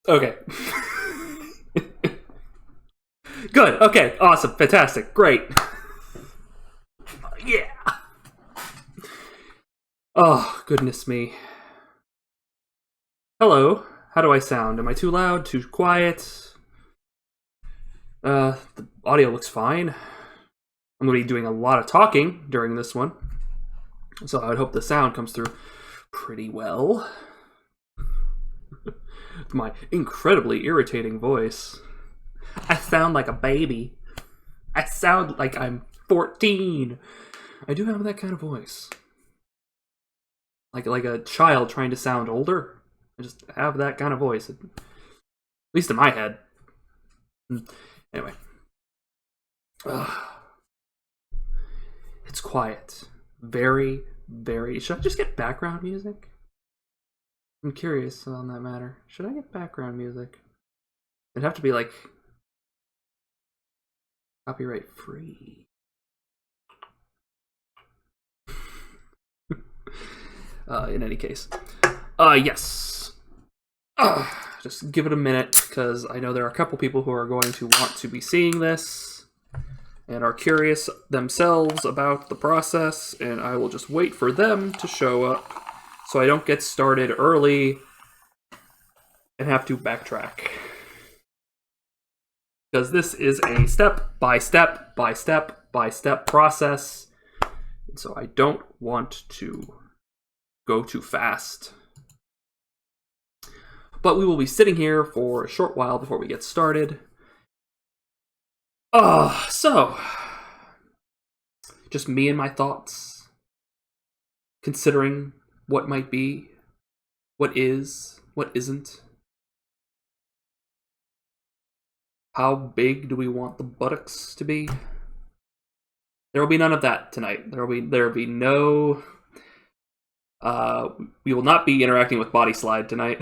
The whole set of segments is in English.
Okay. Good. Okay. Awesome. Fantastic. Great. Yeah. Oh, goodness me. Hello. How do I sound? Am I too loud? Too quiet? The audio looks fine. I'm going to be doing a lot of talking during this one, so I would hope the sound comes through pretty well. My incredibly irritating voice. I sound like a baby. I sound like I'm 14. I do have that kind of voice. Like a child trying to sound older. I just have that kind of voice. At least in my head. Anyway. It's quiet. Very, very... Should I just get background music? I'm curious on that matter. Should I get background music? It'd have to be like... copyright free. In any case. Yes. Just give it a minute, because I know there are a couple people who are going to want to be seeing this and are curious themselves about the process, and I will just wait for them to show up so I don't get started early and have to backtrack. Because this is a step-by-step process, and so I don't want to go too fast. But we will be sitting here for a short while before we get started. So, just me and my thoughts, considering what might be, what is, what isn't. How big do we want the buttocks to be? There will be none of that tonight. There will be no... we will not be interacting with Body Slide tonight.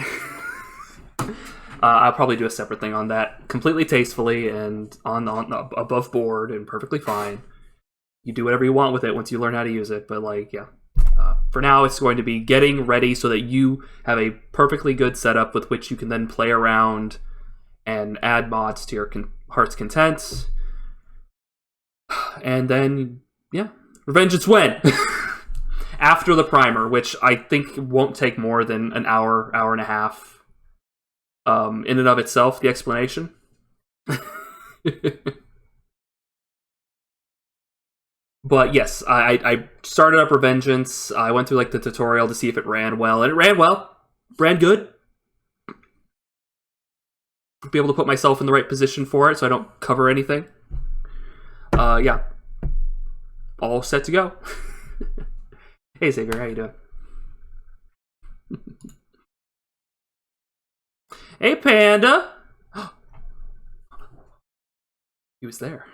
I'll probably do a separate thing on that, completely tastefully and on above board and perfectly fine. You do whatever you want with it once you learn how to use it, but like, yeah. For now, it's going to be getting ready so that you have a perfectly good setup with which you can then play around and add mods to your heart's content. And then, yeah, Revengeance when? After the primer, which I think won't take more than an hour, hour and a half. In and of itself, the explanation. But yes, I started up Revengeance. I went through like the tutorial to see if it ran well, and it ran well. Ran good. Be able to put myself in the right position for it so I don't cover anything. Yeah. All set to go. Hey Xavier, how you doing? Hey Panda! He was there.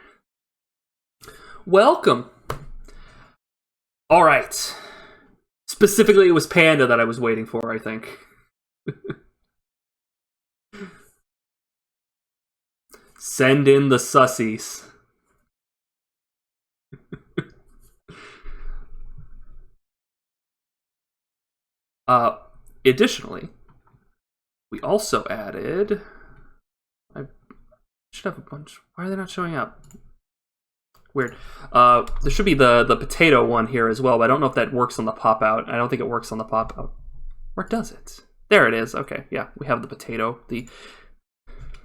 Welcome! Alright. Specifically, it was Panda that I was waiting for, I think. Send in the sussies. Additionally, we also added... I should have a bunch. Why are they not showing up? Weird. There should be the potato one here as well, but I don't know if that works on the pop-out. I don't think it works on the pop-out. Where does it? There it is. Okay, yeah, we have the potato. The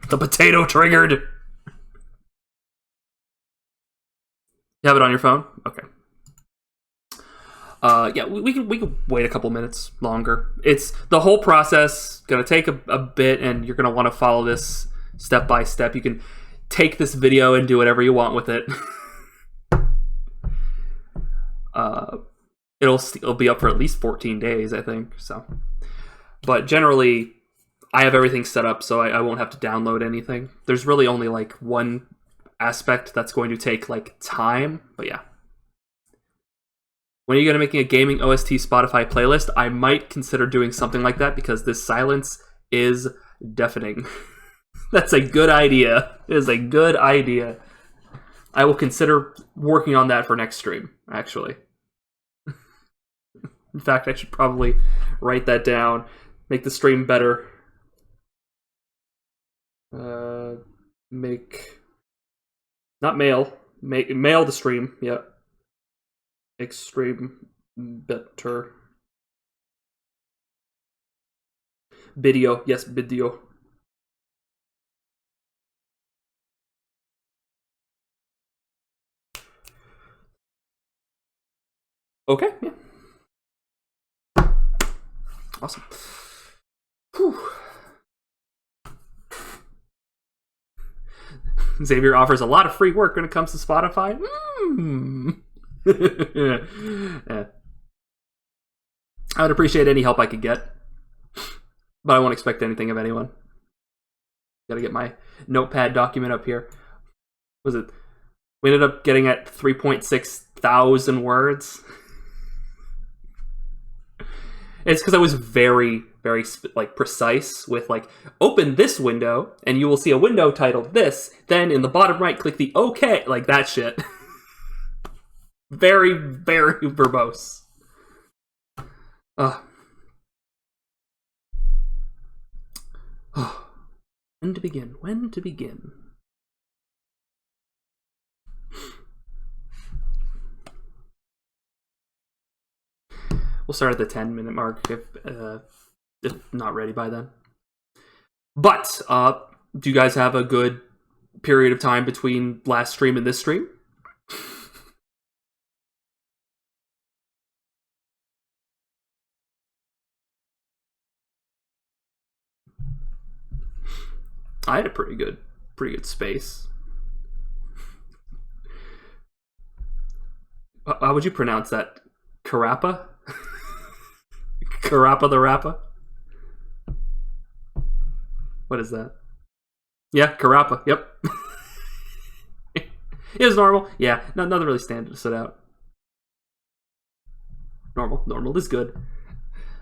potato triggered! You have it on your phone? Okay. Yeah, we can wait a couple minutes longer. It's the whole process gonna take a bit, and you're gonna want to follow this step by step. You can take this video and do whatever you want with it. It'll be up for at least 14 days, I think. So, but generally, I have everything set up, so I won't have to download anything. There's really only like one aspect that's going to take like time, but yeah. When are you going to making a gaming OST Spotify playlist? I might consider doing something like that because this silence is deafening. That's a good idea. It is a good idea. I will consider working on that for next stream, actually. In fact, I should probably write that down, make the stream better. Make... Not mail. Mail the stream, yep. Extreme better. Video, yes, video. Okay, yeah. Awesome. Whew. Xavier offers a lot of free work when it comes to Spotify. Yeah. I would appreciate any help I could get, but I won't expect anything of anyone. Gotta get my notepad document up here. Was it? We ended up getting at 3.6 thousand words. It's because I was very, very precise with open this window and you will see a window titled this. Then in the bottom right, click the OK, like that shit. Very, very verbose. When to begin? When to begin? We'll start at the 10-minute mark if not ready by then. But do you guys have a good period of time between last stream and this stream? I had a pretty good space. How would you pronounce that? Carappa? Carappa the Rappa? What is that? Yeah, Carappa. Yep. It was normal. Yeah, nothing really stood out. Normal is good.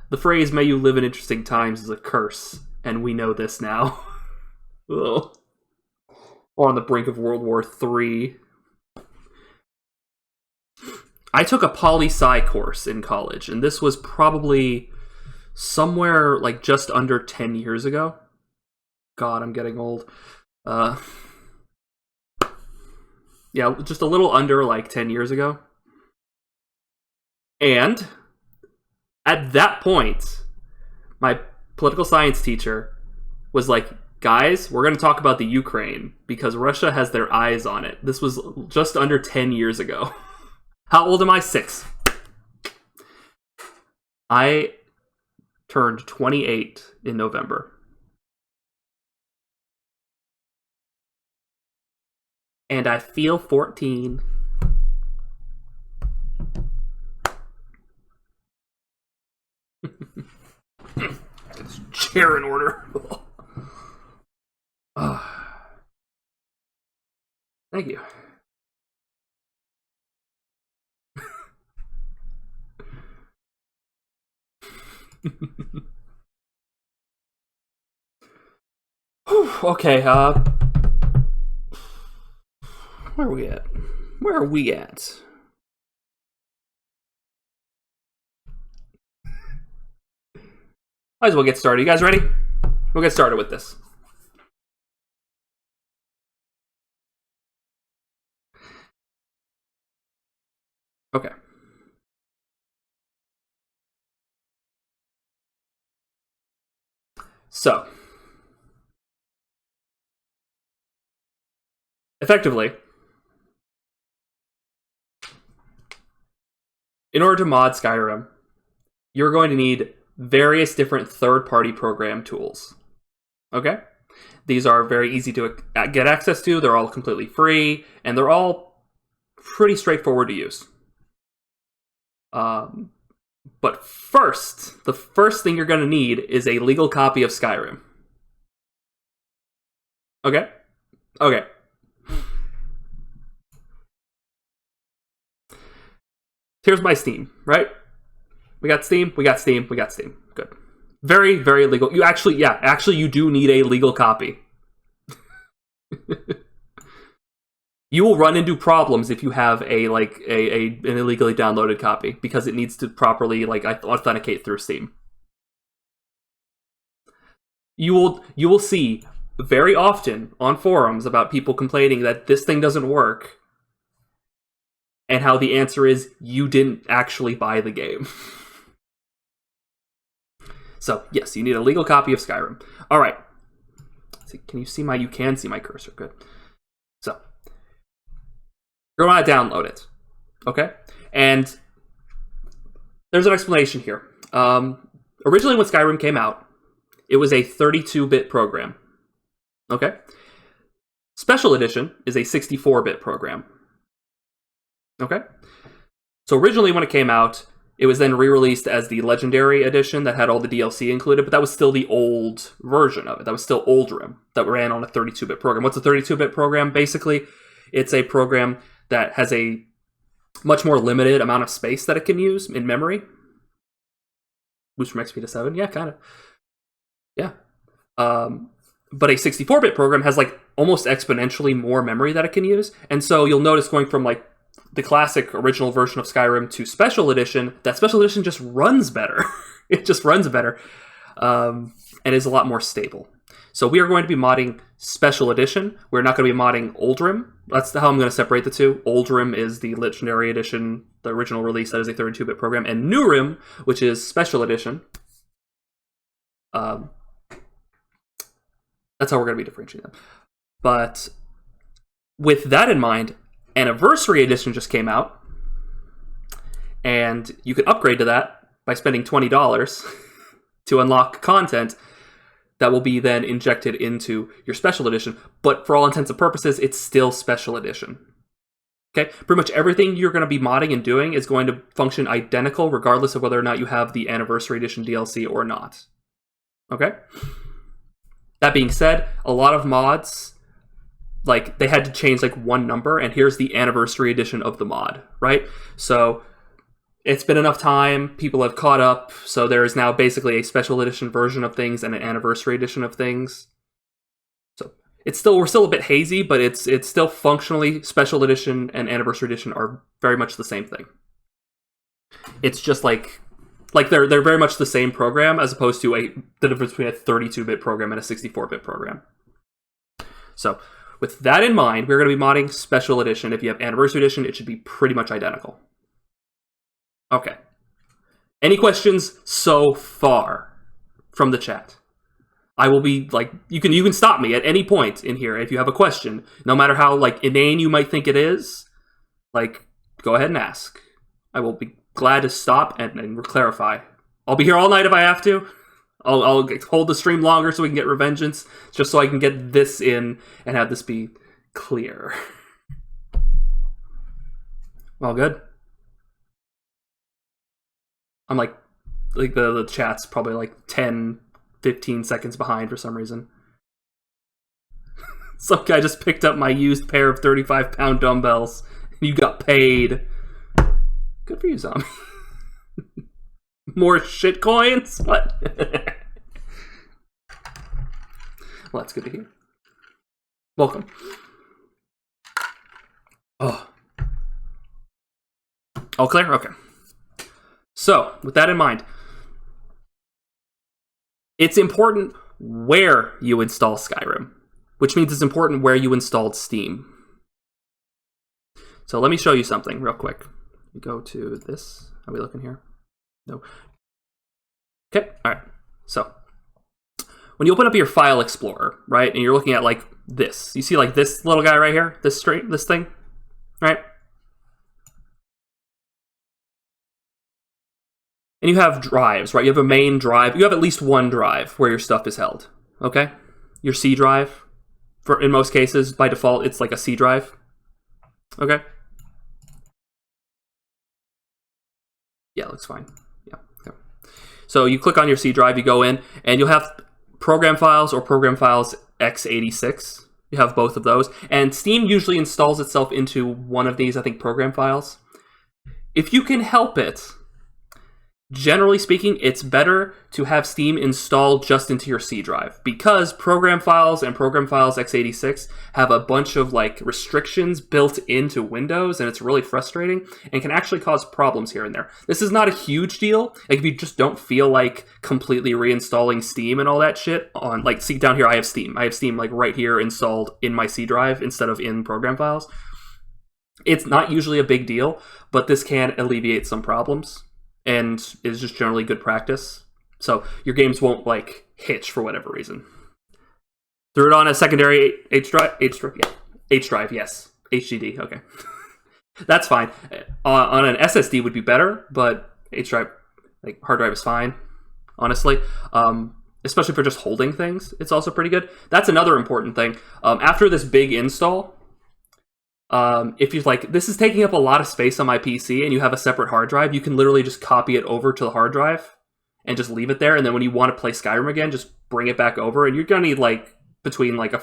The phrase "May you live in interesting times" is a curse, and we know this now. Ugh. We're on the brink of World War III. I took a poli-sci course in college, and this was probably somewhere just under 10 years ago. God, I'm getting old. Yeah, just a little under 10 years ago. And at that point, my political science teacher was like, guys, we're going to talk about the Ukraine because Russia has their eyes on it. This was just under 10 years ago. How old am I? 6. I turned 28 in November. And I feel 14. Get this chair in order. Thank you. Okay, where are we at? Where are we at? Might as well get started. You guys ready? We'll get started with this. Okay. So, effectively, in order to mod Skyrim, you're going to need various different third-party program tools. Okay? These are very easy to get access to, they're all completely free, and they're all pretty straightforward to use. But first, the first thing you're going to need is a legal copy of Skyrim. Okay? Okay. Here's my Steam, right? We got Steam, we got Steam, we got Steam. Good. Very, very legal. You actually, you do need a legal copy. You will run into problems if you have an illegally downloaded copy because it needs to properly authenticate through Steam. You will see very often on forums about people complaining that this thing doesn't work, and how the answer is you didn't actually buy the game. So, yes, you need a legal copy of Skyrim. All right. Can you see my... You can see my cursor. Good. So, you're going to download it. Okay? And there's an explanation here. Originally, when Skyrim came out, it was a 32-bit program. Okay? Special Edition is a 64-bit program. Okay? So originally when it came out, it was then re-released as the Legendary Edition that had all the DLC included, but that was still the old version of it. That was still Oldrim that ran on a 32-bit program. What's a 32-bit program? Basically, it's a program that has a much more limited amount of space that it can use in memory. Boost from XP to 7? Yeah, kind of. Yeah. But a 64-bit program has like almost exponentially more memory that it can use. And so you'll notice going from like the classic original version of Skyrim to Special Edition, that Special Edition just runs better. It just runs better. And is a lot more stable. So we are going to be modding Special Edition. We're not going to be modding Oldrim. That's how I'm going to separate the two. Oldrim is the Legendary Edition, the original release that is a 32-bit program, and Newrim, which is Special Edition. That's how we're going to be differentiating them. But with that in mind, Anniversary Edition just came out, and you can upgrade to that by spending $20 to unlock content that will be then injected into your Special Edition. But for all intents and purposes, it's still Special Edition. Okay? Pretty much everything you're going to be modding and doing is going to function identical regardless of whether or not you have the Anniversary Edition DLC or not. Okay? That being said, a lot of mods, like, they had to change like one number, and here's the Anniversary Edition of the mod, right? So it's been enough time, people have caught up, so there is now basically a Special Edition version of things and an Anniversary Edition of things. So we're still a bit hazy, but it's still functionally Special Edition and Anniversary Edition are very much the same thing. It's just like they're very much the same program as opposed to the difference between a 32-bit program and a 64-bit program. So with that in mind, we're going to be modding Special Edition. If you have Anniversary Edition, it should be pretty much identical. Okay. Any questions so far from the chat? I will be like, you can stop me at any point in here if you have a question, no matter how like inane you might think it is. Like, go ahead and ask. I will be glad to stop and clarify. I'll be here all night if I have to. I'll hold the stream longer so we can get revengeance, just so I can get this in and have this be clear. All good? I'm like the chat's probably like 10, 15 seconds behind for some reason. Some guy just picked up my used pair of 35-pound dumbbells. You got paid. Good for you, zombie. More shit coins? What? Well, that's good to hear. Welcome. Oh. All clear? Okay. So, with that in mind, it's important where you install Skyrim, which means it's important where you installed Steam. So let me show you something real quick. We go to this. Are we looking here? No. Okay, all right. So when you open up your file explorer, right, and you're looking at like this, you see like this little guy right here, this thing, right? And you have drives, right? You have a main drive. You have at least one drive where your stuff is held, okay? Your C drive, in most cases, by default, it's like a C drive, okay? Yeah, it looks fine. Yeah. Okay. So you click on your C drive, you go in, and you'll have program files or program files x86. You have both of those. And Steam usually installs itself into one of these, I think, program files. If you can help it, generally speaking, it's better to have Steam installed just into your C drive, because program files and program files x86 have a bunch of like restrictions built into Windows, and it's really frustrating and can actually cause problems here and there. This is not a huge deal. Like if you just don't feel like completely reinstalling Steam and all that shit on, like, see down here, I have Steam like right here installed in my C drive instead of in program files. It's not usually a big deal, but this can alleviate some problems, and is just generally good practice. So your games won't like hitch for whatever reason. Threw it on a secondary H drive, yes. HDD, okay. That's fine. On an SSD would be better, but H drive, like hard drive is fine, honestly. Especially for just holding things, it's also pretty good. That's another important thing. After this big install, if you're like, this is taking up a lot of space on my PC and you have a separate hard drive, you can literally just copy it over to the hard drive and just leave it there. And then when you want to play Skyrim again, just bring it back over. And you're going to need like between like a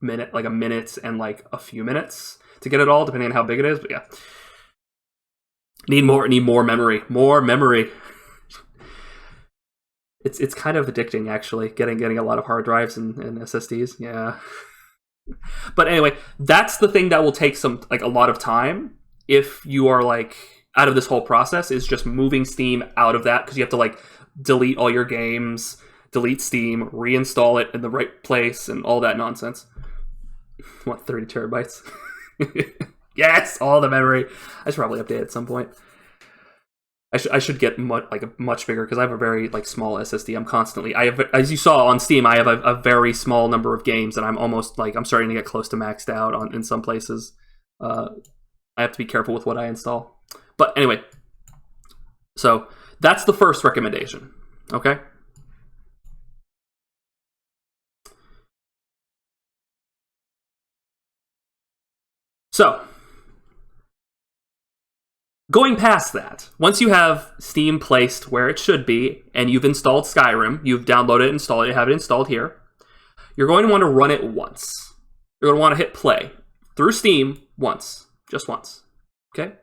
minute and like a few minutes to get it all, depending on how big it is. But yeah, need more memory, It's kind of addicting, actually, getting a lot of hard drives and SSDs. Yeah. But anyway, that's the thing that will take a lot of time if you are like out of this whole process, is just moving Steam out of that, because you have to like delete all your games, delete Steam, reinstall it in the right place, and all that nonsense. What, 30 terabytes? Yes, all the memory. I should probably update at some point. I should get much bigger, because I have a very like small SSD. I have, as you saw on Steam, I have a very small number of games, and I'm starting to get close to maxed out in some places. I have to be careful with what I install. But anyway, so that's the first recommendation. Okay. So, going past that, once you have Steam placed where it should be, and you've installed Skyrim, you've downloaded it, installed it, you have it installed here, you're going to want to run it once. You're going to want to hit play through Steam once. Just once. Okay?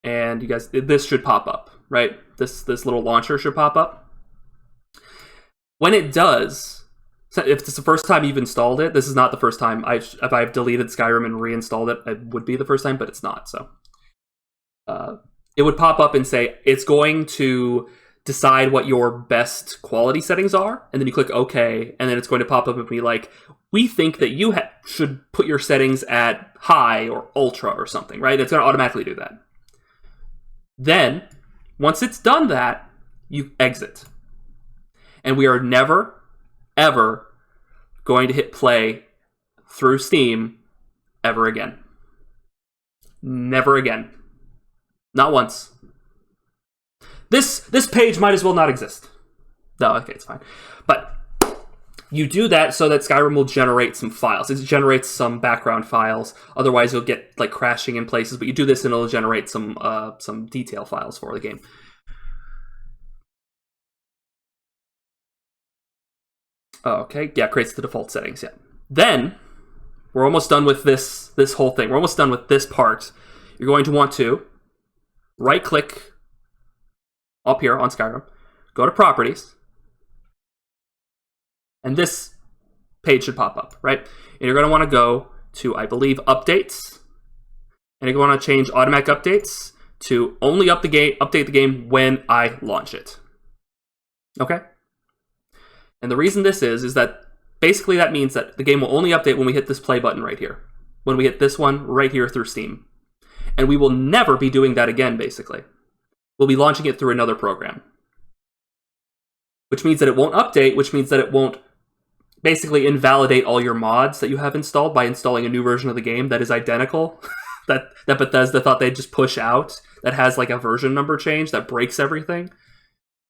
And you guys, this should pop up, right? This little launcher should pop up. When it does, if it's the first time you've installed it, this is not the first time. If I've deleted Skyrim and reinstalled it, it would be the first time, but it's not. So it would pop up and say it's going to decide what your best quality settings are, and then you click OK, and then it's going to pop up and be like, we think that you should put your settings at high or ultra or something, right? It's going to automatically do that. Then, once it's done that, you exit. And we are never, ever going to hit play through Steam ever again. Never again. Not once. This page might as well not exist. No, okay, it's fine. But you do that so that Skyrim will generate some files. It generates some background files. Otherwise, you'll get like crashing in places. But you do this and it'll generate some detail files for the game. Okay, yeah, creates the default settings, yeah. Then, we're almost done with this whole thing. We're almost done with this part. You're going to want to right-click up here on Skyrim, go to Properties, and this page should pop up, right? And you're going to want to go to, I believe, Updates, and you're going to change Automatic Updates to only update the game when I launch it. Okay? And the reason this is that basically that means that the game will only update when we hit this play button right here. When we hit this one right here through Steam. And we will never be doing that again, basically. We'll be launching it through another program. Which means that it won't update, which means that it won't basically invalidate all your mods that you have installed by installing a new version of the game that is identical. that Bethesda thought they'd just push out. That has like a version number change that breaks everything.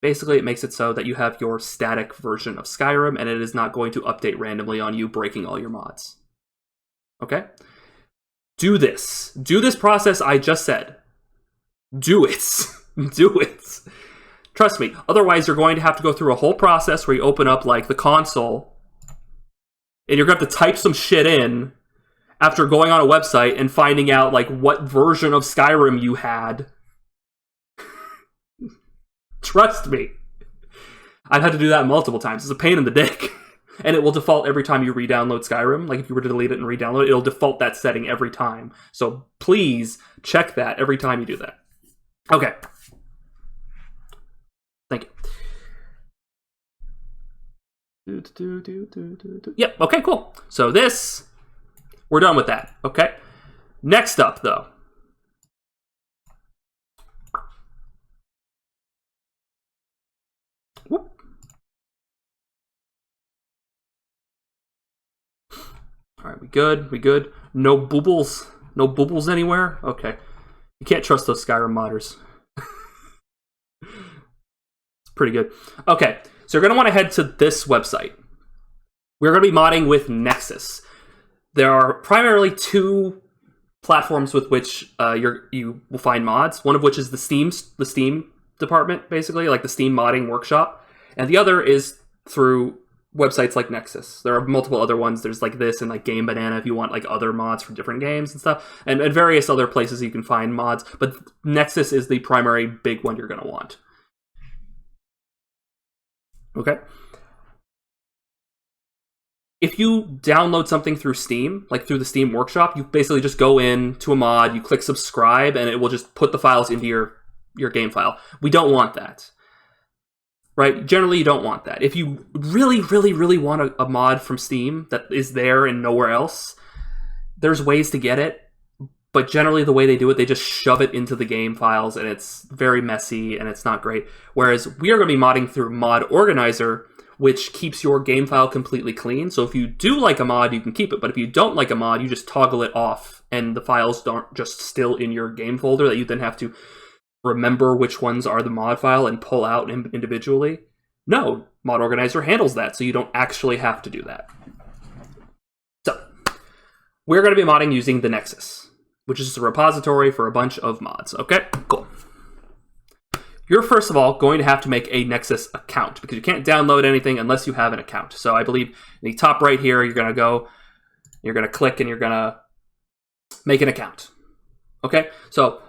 Basically, it makes it so that you have your static version of Skyrim, and it is not going to update randomly on you, breaking all your mods. Okay? Do this. Do this process I just said. Do it. Do it. Trust me. Otherwise, you're going to have to go through a whole process where you open up, like, the console, and you're going to have to type some shit in, after going on a website and finding out like what version of Skyrim you had. Trust me. I've had to do that multiple times. It's a pain in the dick. And it will default every time you re-download Skyrim. Like, if you were to delete it and re-download it, it'll default that setting every time. So please check that every time you do that. Okay. Thank you. Yep, okay, cool. So this, we're done with that. Okay. Next up, though. Whoop. All right, we good? We good? No boobles? No boobles anywhere? Okay. You can't trust those Skyrim modders. It's pretty good. Okay, so you're going to want to head to this website. We're going to be modding with Nexus. There are primarily two platforms with which you will find mods. One of which is the Steam department, basically, like the Steam modding workshop. And the other is through websites like Nexus. There are multiple other ones. There's like this and like Game Banana if you want like other mods for different games and stuff, and various other places you can find mods, but Nexus is the primary big one you're going to want. Okay. If you download something through Steam, like through the Steam workshop, you basically just go in to a mod, you click subscribe, and it will just put the files into your game file. We don't want that. Right? Generally, you don't want that. If you really, really, really want a mod from Steam that is there and nowhere else, there's ways to get it. But generally, the way they do it, they just shove it into the game files, and it's very messy, and it's not great. Whereas we are going to be modding through Mod Organizer, which keeps your game file completely clean. So if you do like a mod, you can keep it. But if you don't like a mod, you just toggle it off, and the files aren't just still in your game folder that you then have to remember which ones are the mod file and pull out individually. No, Mod Organizer handles that, so you don't actually have to do that. So, we're going to be modding using the Nexus, which is just a repository for a bunch of mods. Okay, cool. You're first of all going to have to make a Nexus account, because you can't download anything unless you have an account. So I believe in the top right here, you're going to go, you're going to click, and you're going to make an account. Okay, so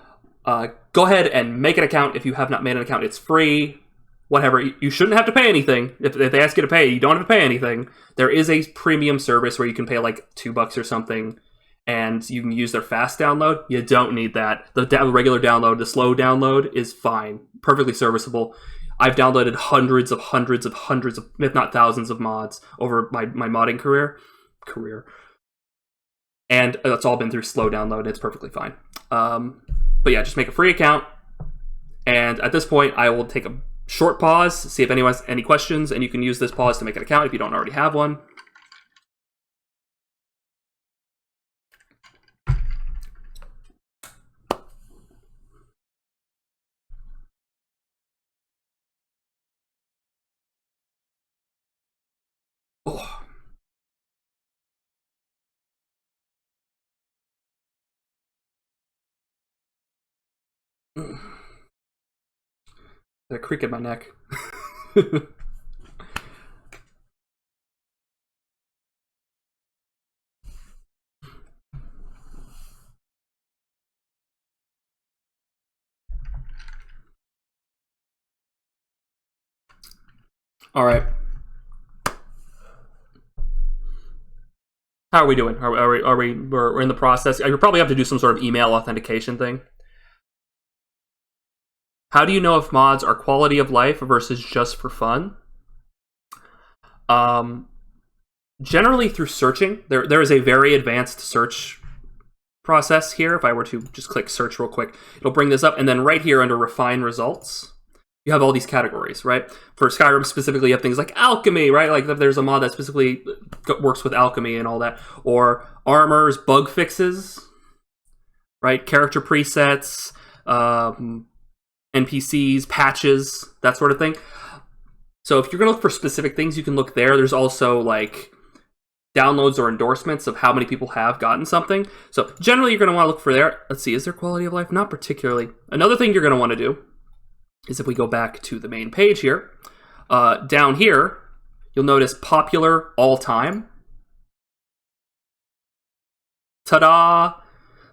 go ahead and make an account if you have not made an account. It's free, whatever. You shouldn't have to pay anything. If they ask you to pay, you don't have to pay anything. There is a premium service where you can pay like $2 or something, and you can use their fast download. You don't need that. The regular download, the slow download is fine. Perfectly serviceable. I've downloaded hundreds of, if not thousands of mods over my modding career. And that's all been through slow download. It's perfectly fine. But yeah, just make a free account. And at this point, I will take a short pause, see if anyone has any questions, and you can use this pause to make an account if you don't already have one. Oh. A creak in my neck. All right. How are we doing? We're in the process. You probably have to do some sort of email authentication thing. How do you know if mods are quality of life versus just for fun? Generally through searching. There is a very advanced search process here. If I were to just click search real quick, it'll bring this up. And then right here under refine results, you have all these categories, right? For Skyrim specifically, you have things like alchemy, right? Like if there's a mod that specifically works with alchemy and all that. Or armors, bug fixes, right? Character presets, NPCs, patches, that sort of thing. So if you're going to look for specific things, you can look there. There's also like downloads or endorsements of how many people have gotten something. So generally you're going to want to look for there. Let's see, is there quality of life? Not particularly. Another thing you're going to want to do is if we go back to the main page here, down here, you'll notice popular all time. Ta-da!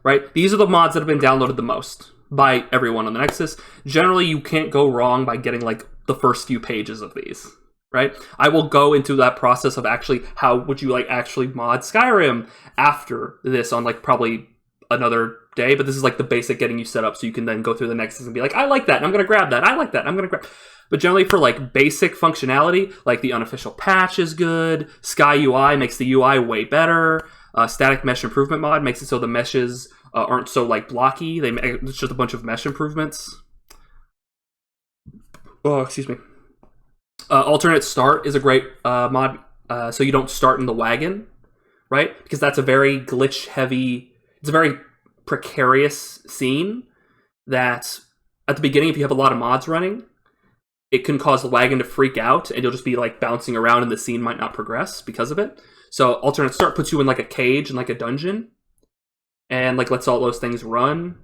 Right? These are the mods that have been downloaded the most by everyone on the Nexus. Generally, you can't go wrong by getting like the first few pages of these, right? I will go into that process of actually how would you like actually mod Skyrim after this on like probably another day, but this is like the basic getting you set up so you can then go through the Nexus and be like, I like that, and I'm going to grab that. I like that, I'm going to grab. But generally for like basic functionality, like the unofficial patch is good. Sky UI makes the UI way better. Static mesh improvement mod makes it so the meshes aren't so like blocky. It's just a bunch of mesh improvements. Oh, excuse me. Alternate start is a great mod, so you don't start in the wagon, right? Because that's a very glitch heavy. It's a very precarious scene that at the beginning, if you have a lot of mods running, it can cause the wagon to freak out and you'll just be like bouncing around and the scene might not progress because of it. So alternate start puts you in like a cage and like a dungeon and like lets all those things run,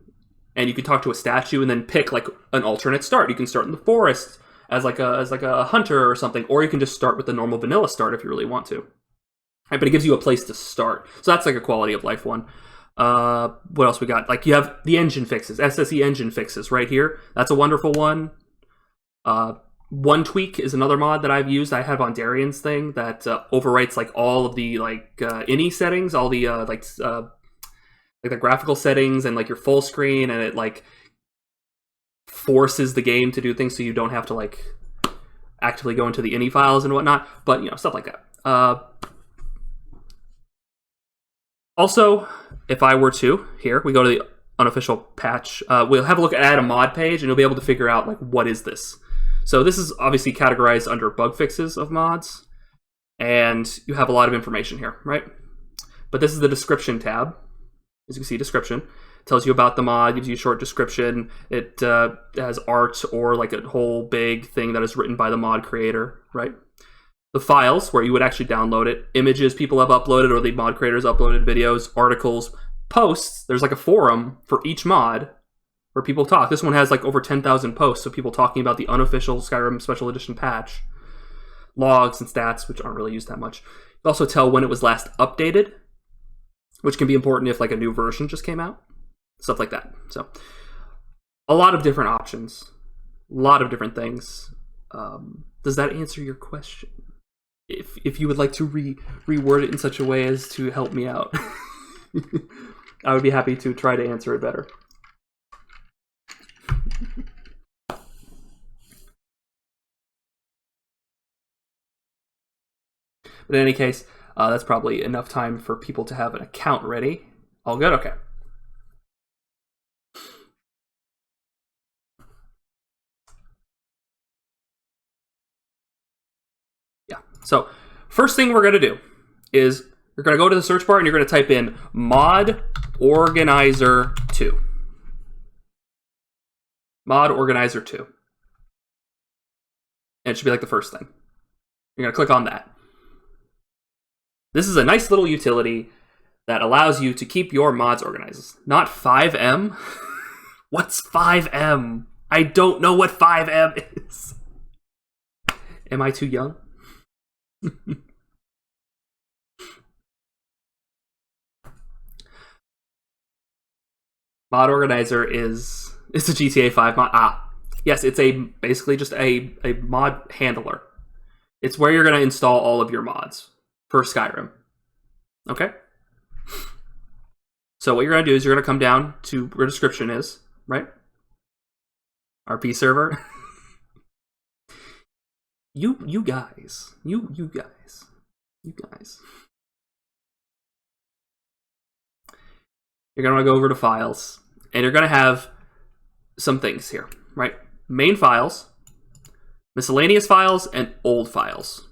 and you can talk to a statue and then pick like an alternate start. You can start in the forest as like a hunter or something, or you can just start with the normal vanilla start if you really want to. Right, but it gives you a place to start. So that's like a quality of life one. What else we got? Like you have the engine fixes, SSE engine fixes right here. That's a wonderful one. One Tweak is another mod that I've used. I have on Darian's thing that overwrites like all of the like ini settings, all the like the graphical settings and like your full screen, and it like forces the game to do things so you don't have to like actively go into the ini files and whatnot. But you know, stuff like that. Also, if I were to, here, we go to the unofficial patch, we'll have a look at a mod page and you'll be able to figure out like what is this. So this is obviously categorized under bug fixes of mods, and you have a lot of information here, right? But this is the description tab. As you can see, description. It tells you about the mod, gives you a short description. It has art or like a whole big thing that is written by the mod creator, right? The files, where you would actually download it. Images people have uploaded or the mod creators uploaded, videos, articles, posts. There's like a forum for each mod where people talk. This one has like over 10,000 posts, so people talking about the unofficial Skyrim Special Edition patch. Logs and stats, which aren't really used that much. You also tell when it was last updated, which can be important if like a new version just came out. Stuff like that. So a lot of different options. A lot of different things. Does that answer your question? If you would like to reword it in such a way as to help me out, I would be happy to try to answer it better. But in any case, that's probably enough time for people to have an account ready. All good? Okay. Yeah. So first thing we're going to do is you're going to go to the search bar and you're going to type in Mod Organizer 2. Mod Organizer 2. And it should be like the first thing. You're going to click on that. This is a nice little utility that allows you to keep your mods organized. Not 5M? What's 5M? I don't know what 5M is. Am I too young? Mod Organizer is a GTA 5 mod. Yes, it's basically just a mod handler. It's where you're going to install all of your mods for Skyrim. Okay? So what you're going to do is you're going to come down to where description is, right? RP server. You guys. You guys. You're going to go over to files, and you're going to have some things here, right? Main files, miscellaneous files, and old files.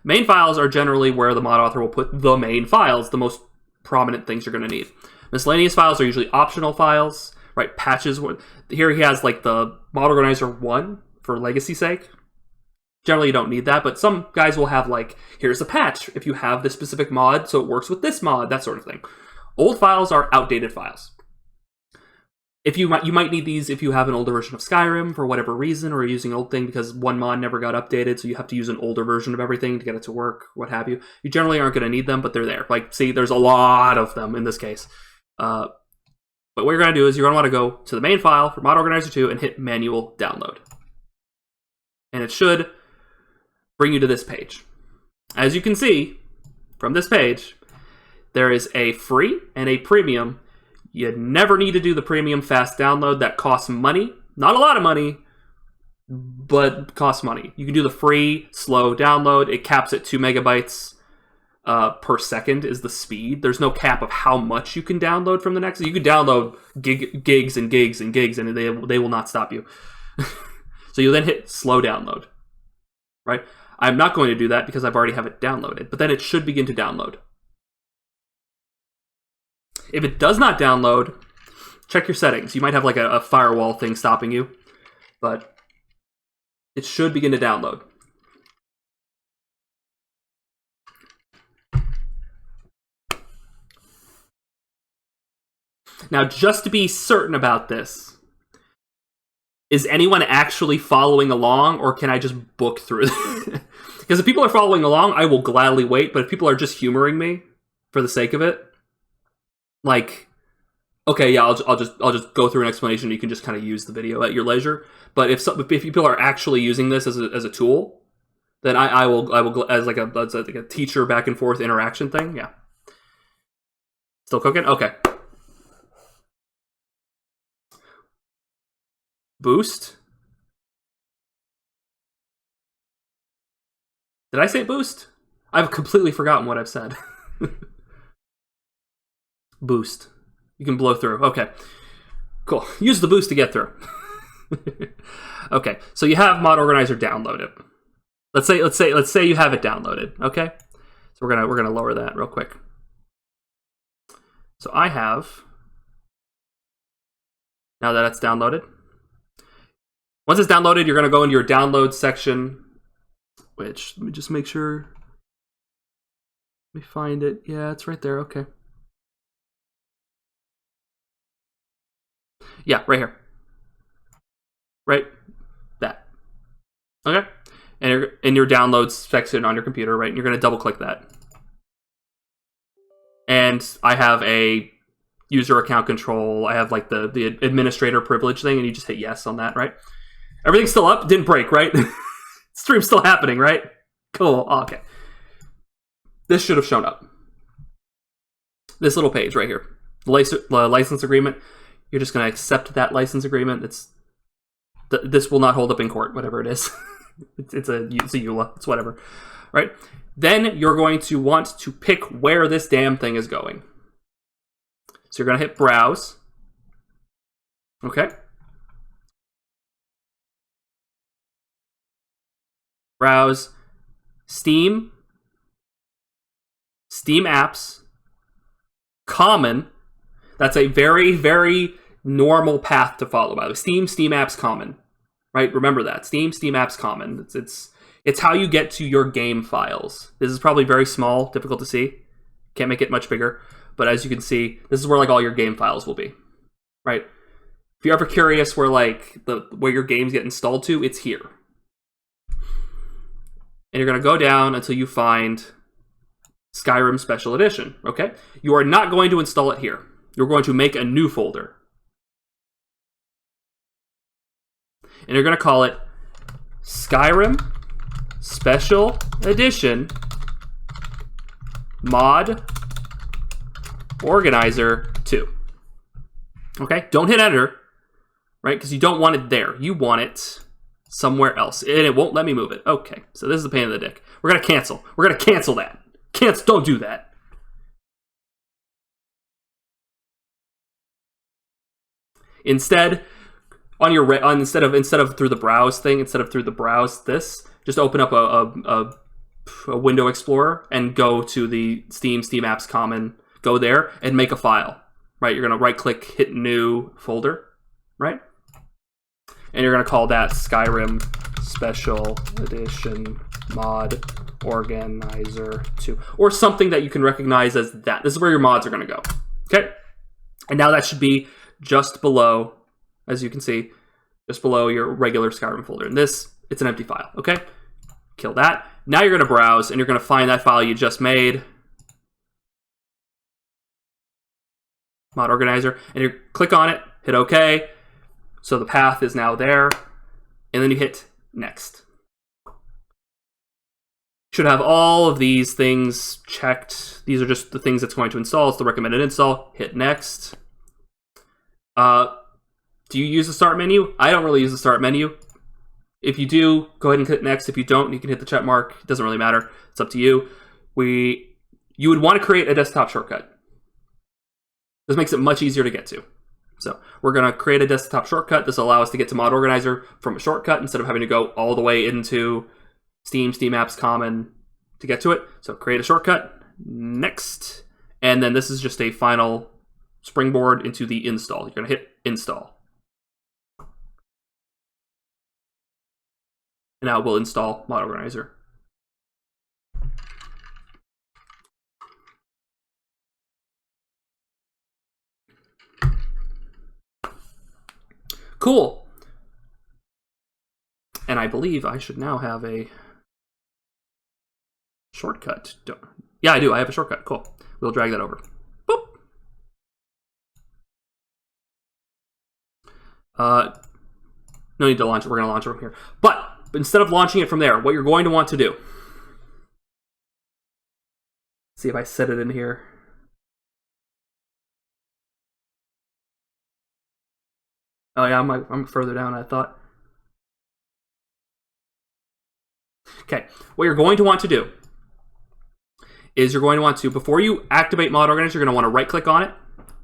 Main files are generally where the mod author will put the main files, the most prominent things you're going to need. Miscellaneous files are usually optional files, right? Patches. Here he has like the Mod Organizer 1 for legacy's sake. Generally, you don't need that, but some guys will have like, here's a patch if you have this specific mod, so it works with this mod, that sort of thing. Old files are outdated files. if you might need these if you have an older version of Skyrim for whatever reason, or you're using an old thing because one mod never got updated, so you have to use an older version of everything to get it to work, what have you. You generally aren't going to need them, but they're there. Like, see, there's a lot of them in this case. But what you're going to do is you're going to want to go to the main file for Mod Organizer 2 and hit manual download. And it should bring you to this page. As you can see from this page, there is a free and a premium. You never need to do the premium fast download. That costs money. Not a lot of money, but costs money. You can do the free slow download. It caps at 2 megabytes per second is the speed. There's no cap of how much you can download from the Nexus. You can download gigs and gigs and gigs, and they will not stop you. So you then hit slow download, right? I'm not going to do that because I've already have it downloaded, but then it should begin to download. If it does not download, check your settings. You might have like a firewall thing stopping you, but it should begin to download. Now, just to be certain about this, is anyone actually following along, or can I just book through this? Because if people are following along, I will gladly wait, but if people are just humoring me for the sake of it, like, okay, yeah, I'll just go through an explanation. You can just kind of use the video at your leisure. But if people are actually using this as a tool, then I will as like a teacher back and forth interaction thing. Yeah, still cooking. Okay. Boost. Did I say boost? I've completely forgotten what I've said. Boost. You can blow through. Okay. Cool. Use the boost to get through. Okay. So you have Mod Organizer downloaded. Let's say you have it downloaded. Okay. So we're gonna lower that real quick. So I have, now that it's downloaded. Once it's downloaded, you're gonna go into your download section, which, let me just make sure. Let me find it. Yeah, it's right there. Okay. Yeah, right here. Right? That. Okay? And you're in your downloads section on your computer, right? And you're going to double click that. And I have a user account control. I have like the administrator privilege thing, and you just hit yes on that, right? Everything's still up. Didn't break, right? Stream's still happening, right? Cool. Oh, okay. This should have shown up. This little page right here. The license agreement. You're just going to accept that license agreement. This will not hold up in court, whatever it is. it's a EULA. It's whatever, right? Then you're going to want to pick where this damn thing is going. So you're going to hit browse. Okay. Browse Steam, Steam apps, common. That's a very, very normal path to follow. By the way, Steam apps, common, right? Remember that. Steam apps, common. It's how you get to your game files. This is probably very small, difficult to see. Can't make it much bigger. But as you can see, this is where like all your game files will be, right? If you're ever curious where like where your games get installed to, it's here. And you're gonna go down until you find Skyrim Special Edition. Okay, you are not going to install it here. You're going to make a new folder. And you're going to call it Skyrim Special Edition Mod Organizer 2. Okay? Don't hit enter, right? Because you don't want it there. You want it somewhere else. And it won't let me move it. Okay. So this is the pain in the dick. We're going to cancel. We're going to cancel that. Don't do that. Instead, instead of through the browse thing, instead of through the browse just open up a window explorer and go to the Steam apps common. Go there and make a file. Right, you're gonna right click, hit new folder, right, and you're gonna call that Skyrim Special Edition Mod Organizer 2, or something that you can recognize as that. This is where your mods are gonna go. Okay, and now that should be just below as you can see, just below your regular Skyrim folder. And this, it's an empty file, okay? Kill that. Now you're gonna browse and you're gonna find that file you just made, mod organizer, and you click on it, hit OK. So the path is now there, and then you hit next. Should have all of these things checked. These are just the things it's going to install. It's the recommended install. Hit next. Do you use the start menu? I don't really use the start menu. If you do, go ahead and hit next. If you don't, you can hit the check mark. It doesn't really matter. It's up to you. You would want to create a desktop shortcut. This makes it much easier to get to. So we're going to create a desktop shortcut. This will allow us to get to Mod Organizer from a shortcut instead of having to go all the way into Steam Apps Common to get to it. So create a shortcut, next, and then this is just a final springboard into the install. You're going to hit install. And now we'll install Mod Organizer. Cool. And I believe I should now have a shortcut. Yeah, I do. I have a shortcut. Cool. We'll drag that over. Boop. No need to launch it. We're going to launch it from here. But instead of launching it from there, what you're going to want to do. See if I set it in here. Oh yeah, I'm further down than I thought. Okay, what you're going to want to do is you're going to want to, before you activate Mod Organizer, you're going to want to right-click on it,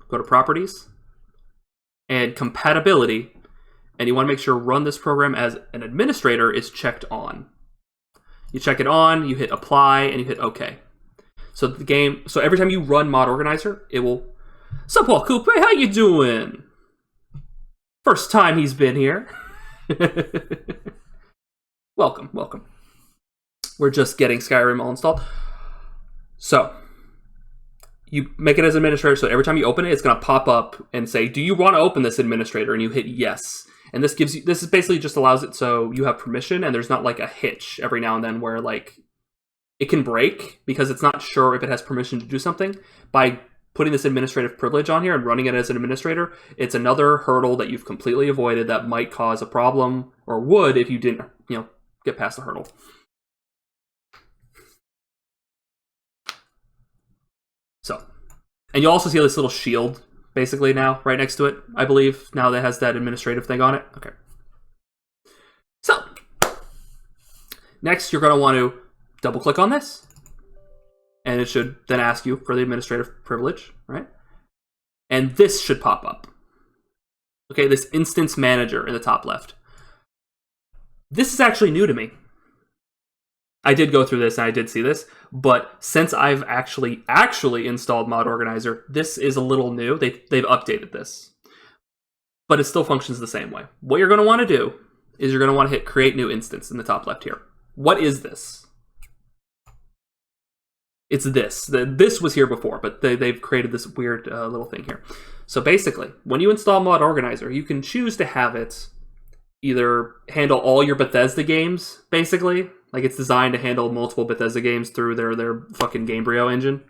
go to Properties, and Compatibility, and you want to make sure Run this program as an administrator is checked on. You check it on, you hit Apply, and you hit OK. So every time you run Mod Organizer, it will, "Sup, Paul Coupe, how you doing? First time he's been here." Welcome, welcome. We're just getting Skyrim all installed. So, you make it as administrator, so every time you open it, it's going to pop up and say, "Do you want to open this, administrator?" And you hit yes. And this gives you, this is basically just allows it so you have permission, and there's not like a hitch every now and then where like it can break because it's not sure if it has permission to do something. By putting this administrative privilege on here and running it as an administrator, it's another hurdle that you've completely avoided that might cause a problem, or would if you didn't, get past the hurdle. So, and you'll also see this little shield basically now right next to it, I believe, now that has that administrative thing on it. Okay. So, next you're going to want to double click on this. And it should then ask you for the administrative privilege, right? And this should pop up. Okay, this instance manager in the top left. This is actually new to me. I did go through this and I did see this, but since I've actually installed Mod Organizer, this is a little new. They've updated this. But it still functions the same way. What you're going to want to do is you're going to want to hit Create New Instance in the top left here. What is this? It's this. This was here before, but they've created this weird little thing here. So basically, when you install Mod Organizer, you can choose to have it either handle all your Bethesda games, basically. Like it's designed to handle multiple Bethesda games through their fucking Gamebryo engine.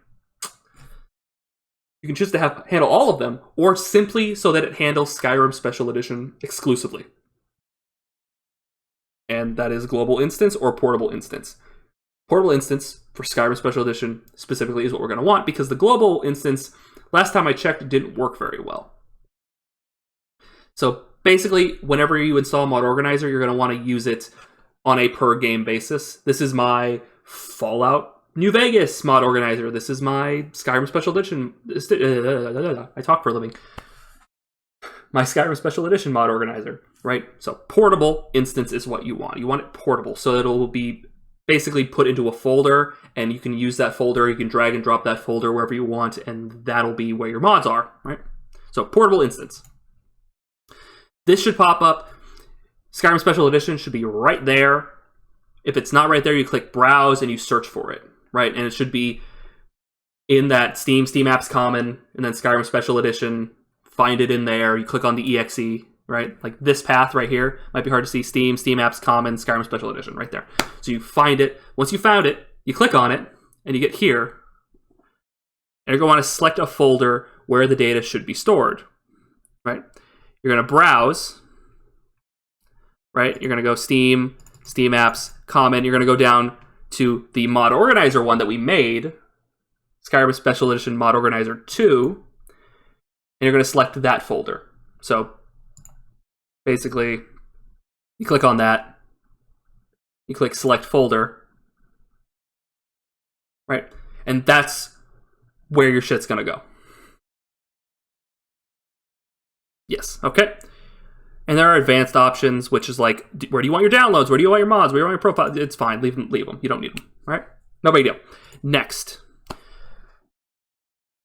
You can choose to handle all of them, or simply so that it handles Skyrim Special Edition exclusively. And that is Global Instance or Portable Instance. Portable Instance for Skyrim Special Edition specifically is what we're going to want, because the Global Instance, last time I checked, didn't work very well. So basically, whenever you install Mod Organizer, you're going to want to use it on a per game basis. This is my Fallout New Vegas Mod Organizer. This is my Skyrim Special Edition. I talk for a living. My Skyrim Special Edition Mod Organizer, right? So portable instance is what you want. You want it portable, so that it will be basically put into a folder, and you can use that folder. You can drag and drop that folder wherever you want, and that'll be where your mods are, right? So portable instance. This should pop up. Skyrim Special Edition should be right there. If it's not right there, you click Browse and you search for it, right? And it should be in that Steam Apps Common, and then Skyrim Special Edition. Find it in there. You click on the exe, right? Like this path right here might be hard to see. Steam, Steam Apps, Common, Skyrim Special Edition, right there. So you find it. Once you found it, you click on it, and you get here. And you're going to want to select a folder where the data should be stored, right? You're going to browse, right? You're going to go Steam, Steam Apps, Common. You're going to go down to the Mod Organizer one that we made, Skyrim Special Edition Mod Organizer 2, and you're going to select that folder. So basically, you click on that, you click Select Folder, right? And that's where your shit's going to go. Yes, okay. And there are advanced options, which is like, where do you want your downloads? Where do you want your mods? Where do you want your profile? It's fine. Leave them. You don't need them. All right? No big deal. Next.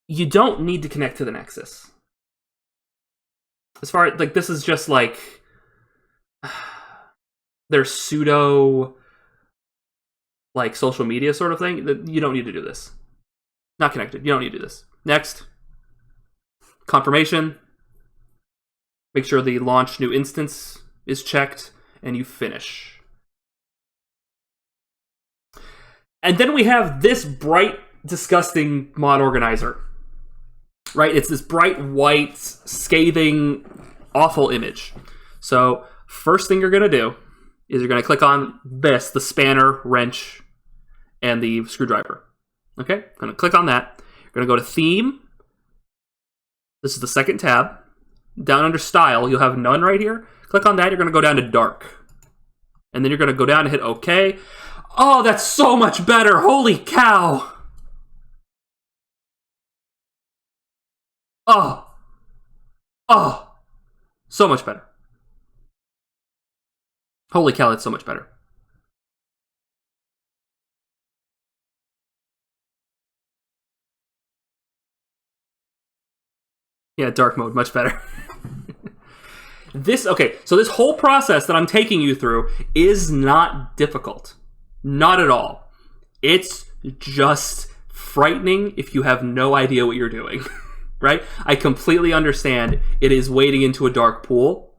You don't need to connect to the Nexus. As far as, like, this is just like their pseudo, like, social media sort of thing. You don't need to do this. Not connected. You don't need to do this. Next. Confirmation. Make sure the launch new instance is checked, and you finish. And then we have this bright, disgusting mod organizer. Right? It's this bright, white, scathing, awful image. So, first thing you're going to do is you're going to click on this, the spanner, wrench, and the screwdriver. Okay? I'm going to click on that. You're going to go to Theme. This is the second tab. Down under Style, you'll have None right here. Click on that, you're going to go down to Dark. And then you're going to go down and hit OK. Oh, that's so much better! Holy cow! Oh. Oh. So much better. Holy cow, that's so much better. Yeah, dark mode, much better. Okay, so this whole process that I'm taking you through is not difficult. Not at all. It's just frightening if you have no idea what you're doing, right? I completely understand it is wading into a dark pool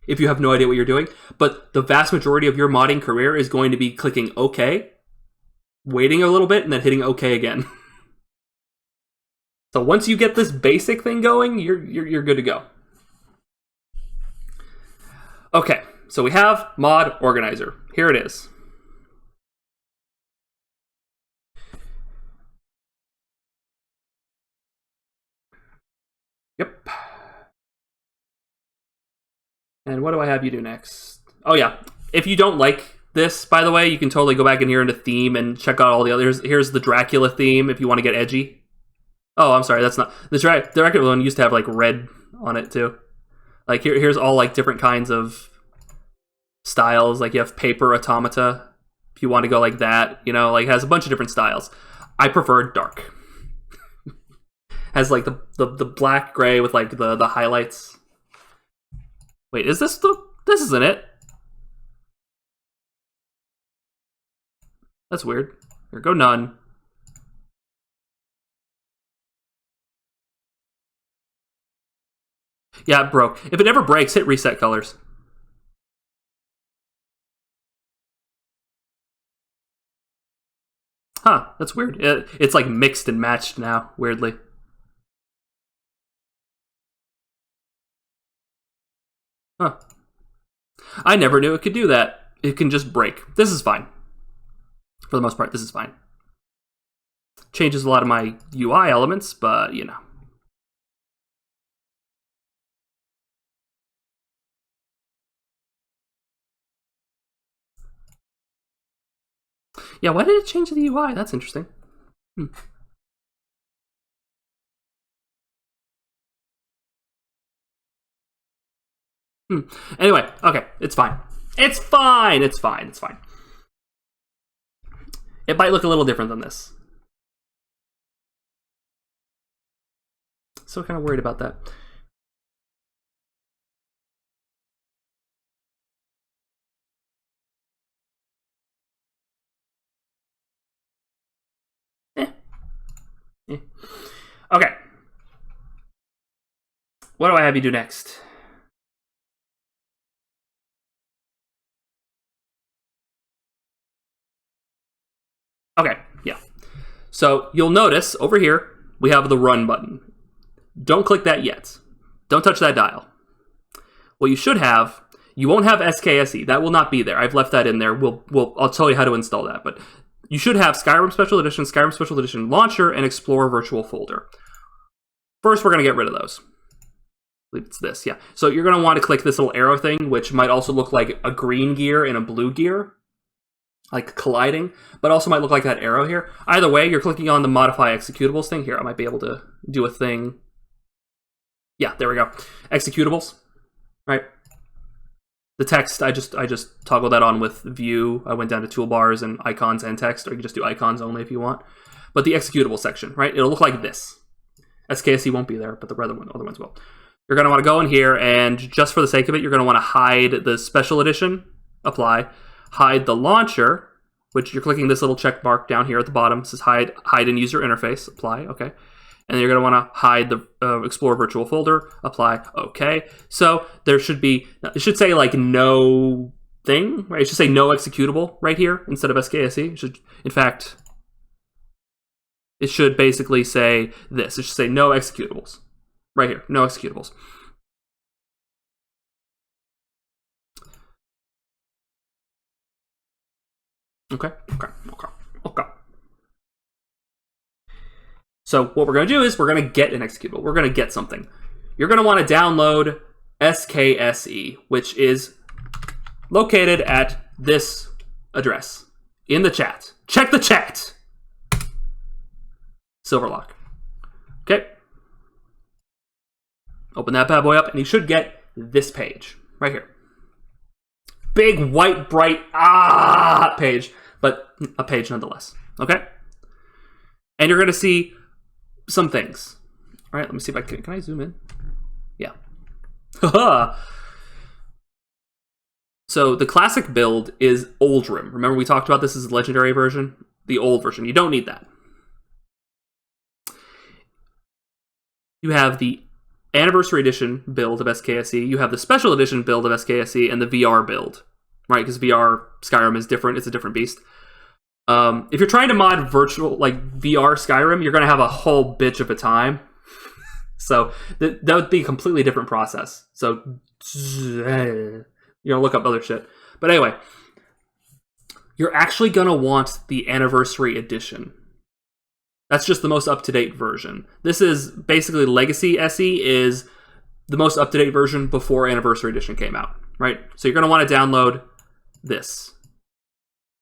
if you have no idea what you're doing, but the vast majority of your modding career is going to be clicking OK, waiting a little bit, and then hitting OK again. So once you get this basic thing going, you're good to go. Okay, so we have Mod Organizer. Here it is. Yep. And what do I have you do next? Oh yeah, if you don't like this, by the way, you can totally go back in here into Theme and check out all the others. Here's the Dracula theme if you want to get edgy. Oh, I'm sorry, that's not... The Dracula one used to have, like, red on it, too. Like, here's all, like, different kinds of styles. Like, you have Paper Automata, if you want to go like that. You know, like, it has a bunch of different styles. I prefer dark. Has, like, the black-gray with, like, the highlights. Wait, is this the... This isn't it. That's weird. Here, go None. Yeah, it broke. If it ever breaks, hit reset colors. Huh, that's weird. It's like mixed and matched now, weirdly. Huh. I never knew it could do that. It can just break. This is fine. For the most part, this is fine. Changes a lot of my UI elements, but, you know. Yeah, why did it change the UI? That's interesting. Anyway, okay, it's fine. It's fine, it's fine, it's fine. It might look a little different than this. So kind of worried about that. Okay. What do I have you do next? Okay, yeah. So you'll notice over here, we have the run button. Don't click that yet. Don't touch that dial. What you should have, you won't have Skse. That will not be there. I've left that in there. I'll tell you how to install that. But you should have Skyrim Special Edition Launcher, and Explorer Virtual Folder. First, we're going to get rid of those. I believe it's this, yeah. So you're going to want to click this little arrow thing, which might also look like a green gear and a blue gear, like colliding, but also might look like that arrow here. Either way, you're clicking on the Modify Executables thing. Here, I might be able to do a thing. Yeah, there we go. Executables, right? The text, I just toggle that on with View. I went down to Toolbars and Icons and Text, or you can just do Icons only if you want. But the executable section, right? It'll look like this. Skse won't be there, but the other ones will. You're going to want to go in here, and just for the sake of it, you're going to want to hide the Special Edition, apply, hide the launcher, which you're clicking this little check mark down here at the bottom. It says hide in user interface, apply, okay. And then you're going to want to hide the Explore Virtual Folder, apply, okay. So there should be, it should say like no thing, right? It should say no executable right here instead of Skse. It should, in fact, it should basically say this. It should say no executables. Right here, no executables. Okay. So what we're going to do is we're going to get an executable. We're going to get something. You're going to want to download Skse, which is located at this address in the chat. Check the chat. Silverlock. Okay. Open that bad boy up, and you should get this page right here. Big, white, bright, page, but a page nonetheless, okay? And you're going to see some things. All right, let me see if I can I zoom in? Yeah. So the classic build is Oldrim. Remember we talked about this as a legendary version? The old version. You don't need that. You have the Anniversary Edition build of Skse, you have the Special Edition build of Skse, and the VR build, right? Because VR Skyrim is different; it's a different beast. If you're trying to mod virtual, like VR Skyrim, you're going to have a whole bitch of a time. So that would be a completely different process. So look up other shit. But anyway, you're actually going to want the Anniversary Edition. That's just the most up-to-date version. This is basically Legacy SE is the most up-to-date version before Anniversary Edition came out, right? So you're going to want to download this.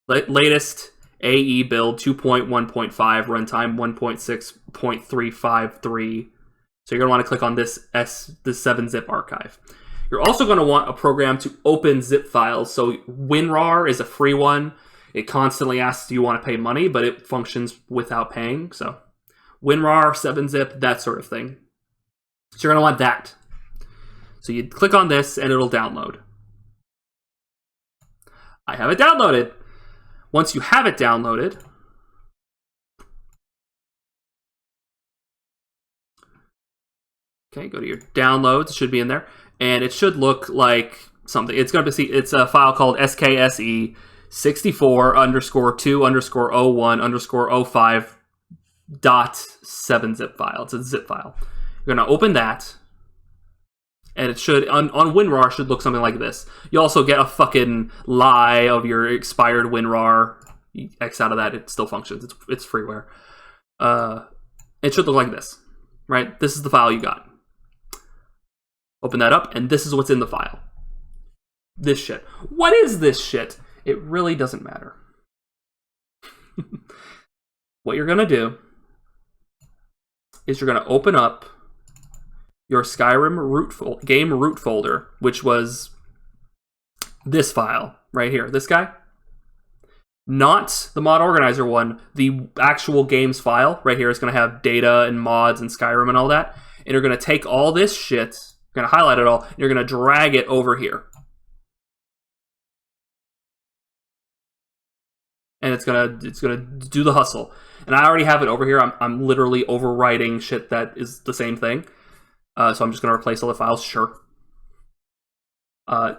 Latest AE build 2.1.5, runtime 1.6.353. So you're going to want to click on this 7-zip archive. You're also going to want a program to open zip files. So WinRAR is a free one. It constantly asks, do you want to pay money? But it functions without paying. So WinRAR, 7-zip, that sort of thing. So you're going to want that. So you click on this and it'll download. I have it downloaded. Once you have it downloaded, okay, go to your downloads. It should be in there. And it should look like something. It's going to be, it's a file called Skse 64_2_01_05.7-zip file. It's a zip file. You're going to open that, and it should, on WinRAR, should look something like this. You also get a fucking lie of your expired WinRAR. You X out of that, it still functions. It's freeware. It should look like this, right? This is the file you got. Open that up, and this is what's in the file. This shit. What is this shit? It really doesn't matter. What you're going to do is you're going to open up your Skyrim game root folder, which was this file right here. This guy. Not the mod organizer one. The actual games file right here is going to have data and mods and Skyrim and all that. And you're going to take all this shit, you're going to highlight it all, and you're going to drag it over here. And it's gonna do the hustle. And I already have it over here. I'm literally overwriting shit that is the same thing. So I'm just gonna replace all the files. Sure.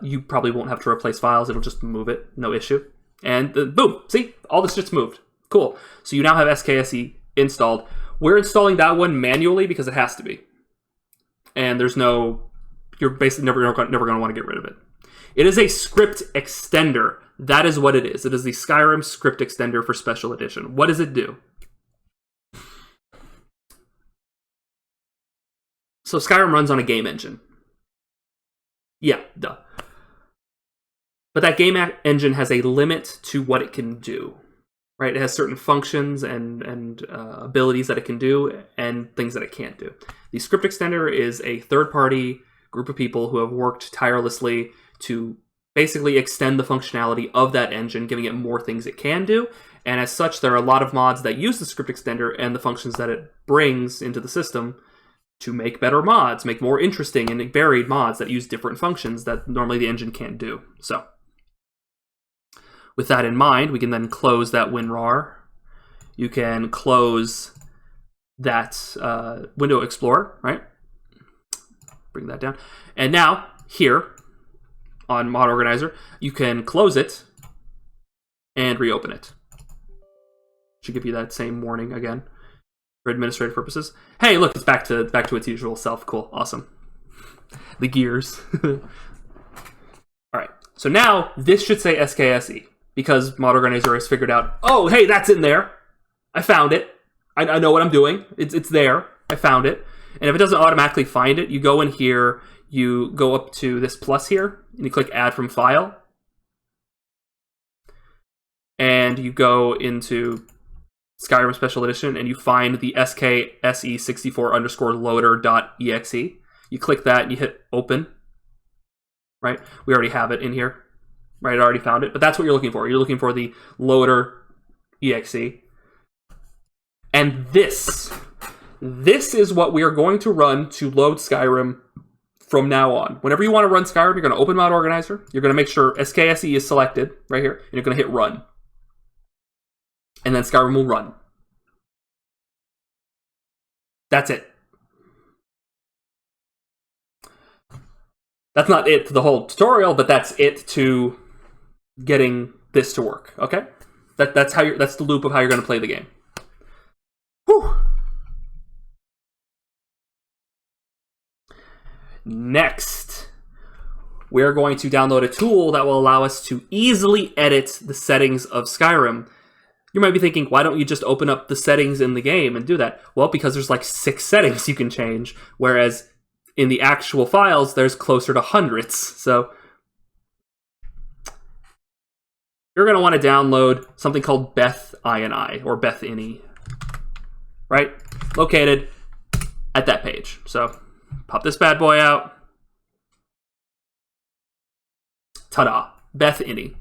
You probably won't have to replace files. It'll just move it. No issue. And boom. See? All this shit's moved. Cool. So you now have Skse installed. We're installing that one manually because it has to be. And there's no... You're basically never going to want to get rid of it. It is a script extender. That is what it is. It is the Skyrim script extender for Special Edition. What does it do? So Skyrim runs on a game engine. Yeah, duh. But that game engine has a limit to what it can do. Right? It has certain functions and abilities that it can do and things that it can't do. The script extender is a third-party group of people who have worked tirelessly to basically extend the functionality of that engine, giving it more things it can do. And as such, there are a lot of mods that use the script extender and the functions that it brings into the system to make better mods, make more interesting and varied mods that use different functions that normally the engine can't do. So, with that in mind, we can then close that WinRAR. You can close that Window Explorer, right? Bring that down. And now, here, on Mod Organizer, you can close it and reopen it. Should give you that same warning again for administrative purposes. Hey, look, it's back to its usual self. Cool, awesome. The gears. All right, so now this should say Skse because Mod Organizer has figured out, oh, hey, that's in there. I found it. I know what I'm doing. It's there. I found it. And if it doesn't automatically find it, you go in here, you go up to this plus here, and you click Add from File. And you go into Skyrim Special Edition, and you find the skse64_loader.exe. You click that, and you hit Open. Right? We already have it in here. Right? I already found it. But that's what you're looking for. You're looking for the loader.exe. And this is what we are going to run to load Skyrim from now on. Whenever you want to run Skyrim, you're going to open Mod Organizer. You're going to make sure Skse is selected right here. And you're going to hit Run. And then Skyrim will run. That's it. That's not it to the whole tutorial, but that's it to getting this to work. Okay? That's the loop of how you're going to play the game. Whew. Next, we're going to download a tool that will allow us to easily edit the settings of Skyrim. You might be thinking, why don't you just open up the settings in the game and do that? Well, because there's like 6 settings you can change, whereas in the actual files, there's closer to hundreds. So you're going to want to download something called Bethini or Bethini, right? Located at that page. So pop this bad boy out. Ta-da, Bethini.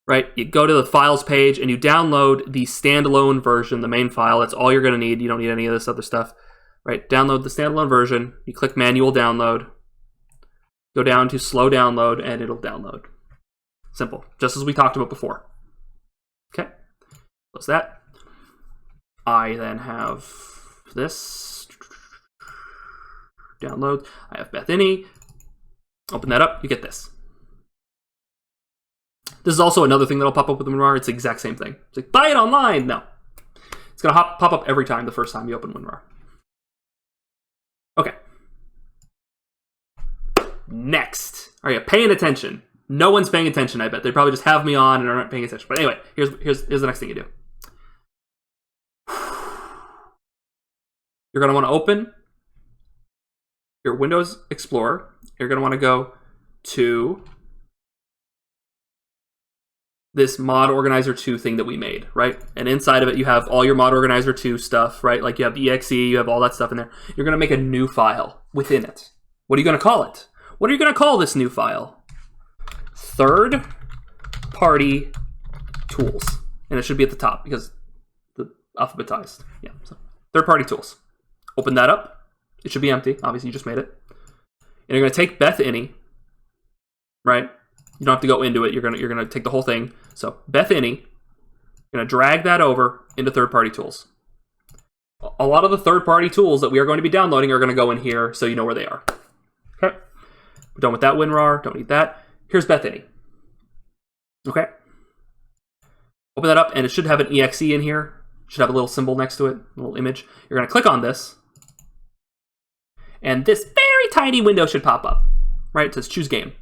Right, you go to the files page and you download the standalone version, the main file. That's all you're going to need. You don't need any of this other stuff. Right, download the standalone version. You click manual download. Go down to slow download and it'll download. Simple, just as we talked about before. Okay, close that. I then have this. Download. I have Bethini. Open that up, you get this. This is also another thing that'll pop up with the WinRAR. It's the exact same thing. It's like, buy it online. No. It's going to pop up every time the first time you open WinRAR. Okay. Next. Are you paying attention? No one's paying attention, I bet. They probably just have me on and aren't paying attention. But anyway, here's the next thing you do. You're going to want to open your Windows Explorer. You're going to want to go to this Mod Organizer 2 thing that we made, right? And inside of it, you have all your Mod Organizer 2 stuff, right? Like you have exe, you have all that stuff in there. You're going to make a new file within it. What are you going to call it? What are you going to call this new file? Third-party tools. And it should be at the top because the alphabetized. Yeah, so third-party tools. Open that up. It should be empty. Obviously, you just made it. And you're going to take Bethini, right? You don't have to go into it. You're gonna take the whole thing. So Bethini, you're gonna drag that over into third-party tools. A lot of the third-party tools that we are going to be downloading are going to go in here, so you know where they are. Okay, we're done with that WinRAR. Don't need that. Here's Bethini. Okay. Open that up, and it should have an exe in here. It should have a little symbol next to it, a little image. You're going to click on this, and this very tiny window should pop up, right? It says choose game.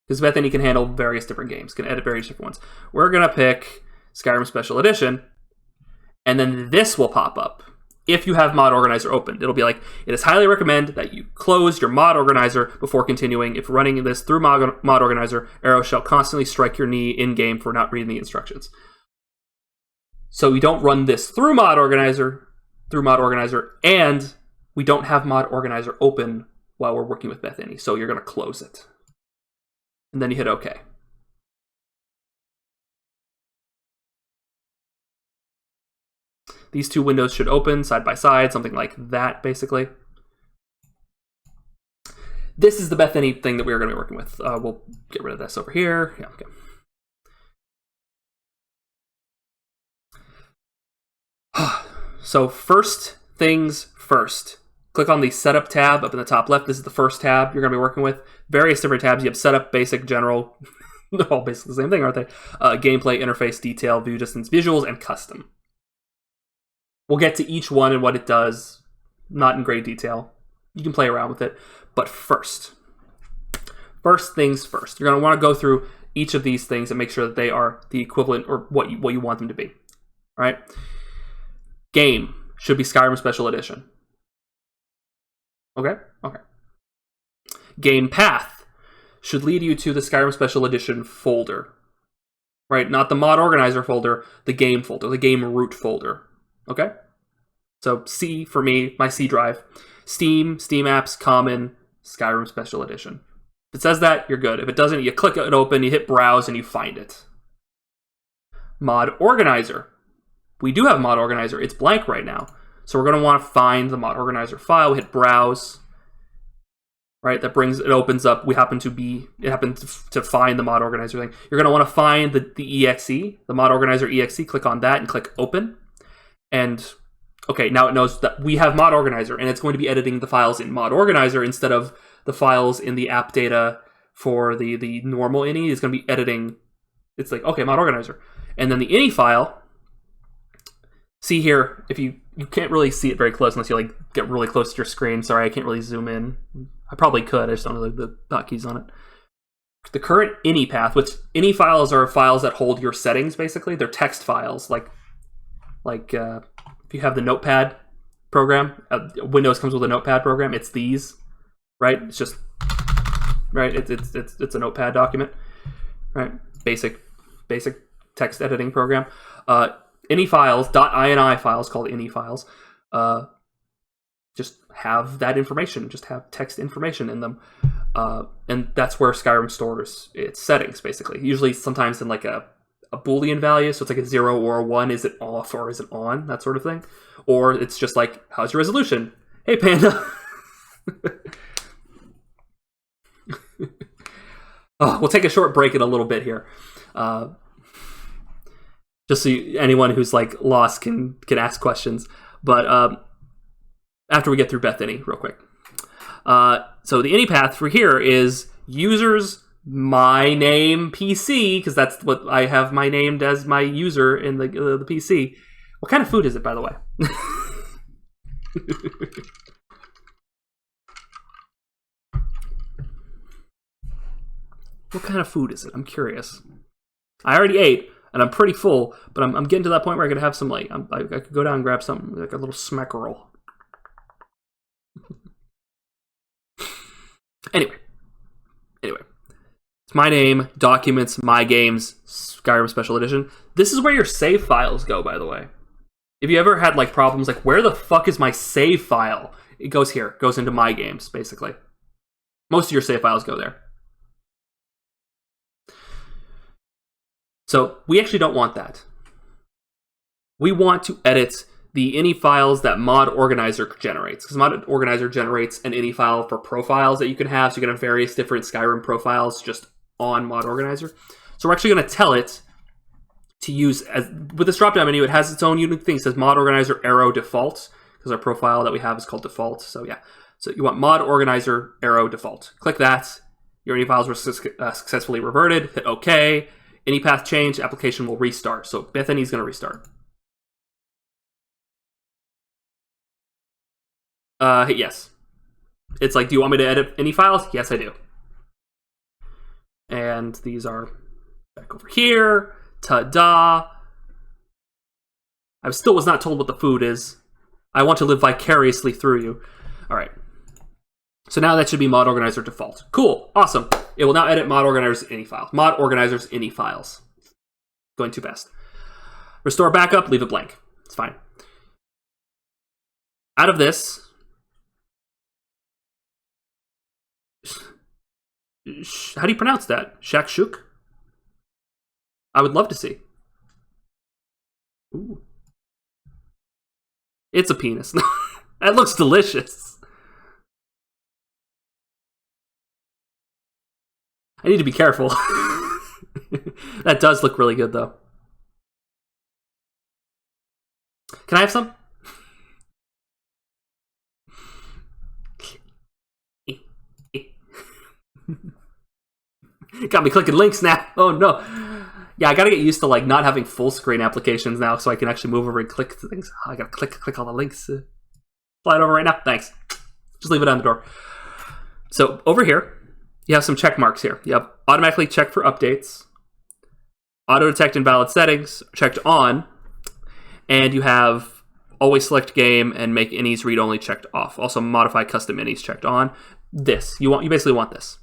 Because Bethany can handle various different games, can edit various different ones. We're going to pick Skyrim Special Edition, and then this will pop up. If you have Mod Organizer opened, it'll be like, it is highly recommended that you close your Mod Organizer before continuing. If running this through Mod Organizer, arrows shall constantly strike your knee in-game for not reading the instructions. So we don't run this through Mod Organizer, and we don't have Mod Organizer open while we're working with Bethany. So you're going to close it. And then you hit OK. These two windows should open side by side, something like that, basically. This is the Bethany thing that we're going to be working with. We'll get rid of this over here. Yeah, okay. So first things first. Click on the Setup tab up in the top left. This is the first tab you're going to be working with. Various different tabs. You have Setup, Basic, General. They're all basically the same thing, aren't they? Gameplay, Interface, Detail, View Distance, Visuals, and Custom. We'll get to each one and what it does, not in great detail. You can play around with it. But first things first. You're going to want to go through each of these things and make sure that they are the equivalent or what you want them to be. All right? Game should be Skyrim Special Edition. Okay? Okay. Game path should lead you to the Skyrim Special Edition folder. Right? Not the Mod Organizer folder, the game folder, the game root folder. Okay? So C for me, my C drive. Steam, Steam Apps, Common, Skyrim Special Edition. If it says that, you're good. If it doesn't, you click it open, you hit Browse, and you find it. Mod Organizer. We do have Mod Organizer. It's blank right now. So we're going to want to find the Mod Organizer file. We hit Browse. Right? That brings, it opens up. It happened to find the Mod Organizer thing. You're going to want to find the exe, the Mod Organizer exe. Click on that and click Open. And okay, now it knows that we have Mod Organizer, and it's going to be editing the files in Mod Organizer instead of the files in the app data for the normal ini. It's going to be editing. It's like, okay, Mod Organizer. And then the ini file, see here, if you can't really see it very close unless you like get really close to your screen. Sorry, I can't really zoom in. I probably could, I just don't know the hotkeys on it. The current ini path, which ini files are files that hold your settings, basically. They're text files, like if you have the Notepad program, Windows comes with a Notepad program. It's these, right? It's just right. It's a Notepad document, right? Basic text editing program. Ini files, .ini files called ini files, just have that information. Just have text information in them, and that's where Skyrim stores its settings. Basically, usually sometimes in like a Boolean value, so it's like a 0 or a 1, is it off or is it on, that sort of thing. Or it's just like, how's your resolution? Hey, Panda. We'll take a short break in a little bit here. Just so anyone who's like lost can ask questions. But after we get through Bethany real quick. So the ini path for here is users my name PC, because that's what I have my named as my user in the PC. What kind of food is it, by the way? What kind of food is it? I'm curious. I already ate, and I'm pretty full, but I'm getting to that point where I could have some, like, I could go down and grab something, like a little smackerel. Anyway. It's my name, documents, my games, Skyrim Special Edition. This is where your save files go, by the way. If you ever had like problems like, where the fuck is my save file? It goes here. It goes into my games, basically. Most of your save files go there. So we actually don't want that. We want to edit the ini files that Mod Organizer generates, because Mod Organizer generates an ini file for profiles that you can have. So you can have various different Skyrim profiles just on Mod Organizer. So we're actually going to tell it to use, as with this drop-down menu, it has its own unique thing. It says Mod Organizer arrow default, because our profile that we have is called default. So yeah, so you want Mod Organizer arrow default. Click that. Your ini files were successfully reverted. Hit OK. Any path change, application will restart. So Bethany is going to restart. Hit yes. It's like, do you want me to edit any files? Yes, I do. And these are back over here. Ta-da. I still was not told what the food is. I want to live vicariously through you. All right. So now that should be mod organizer default. Cool. Awesome. It will now edit mod organizers any file. Mod organizers any files. Going too fast. Restore backup, leave it blank. It's fine. Out of this, how do you pronounce that? Shakshuk? I would love to see. Ooh. It's a penis. That looks delicious. I need to be careful. That does look really good, though. Can I have some? Got me clicking links now. Oh no. Yeah, I gotta get used to like not having full screen applications now so I can actually move over and click things. Oh, I gotta click all the links. Slide over right now. Thanks. Just leave it on the door. So over here, you have some check marks here. You have automatically check for updates, auto detect invalid settings checked on, and you have always select game and make innies read only checked off. Also modify custom innies checked on. This you basically want this.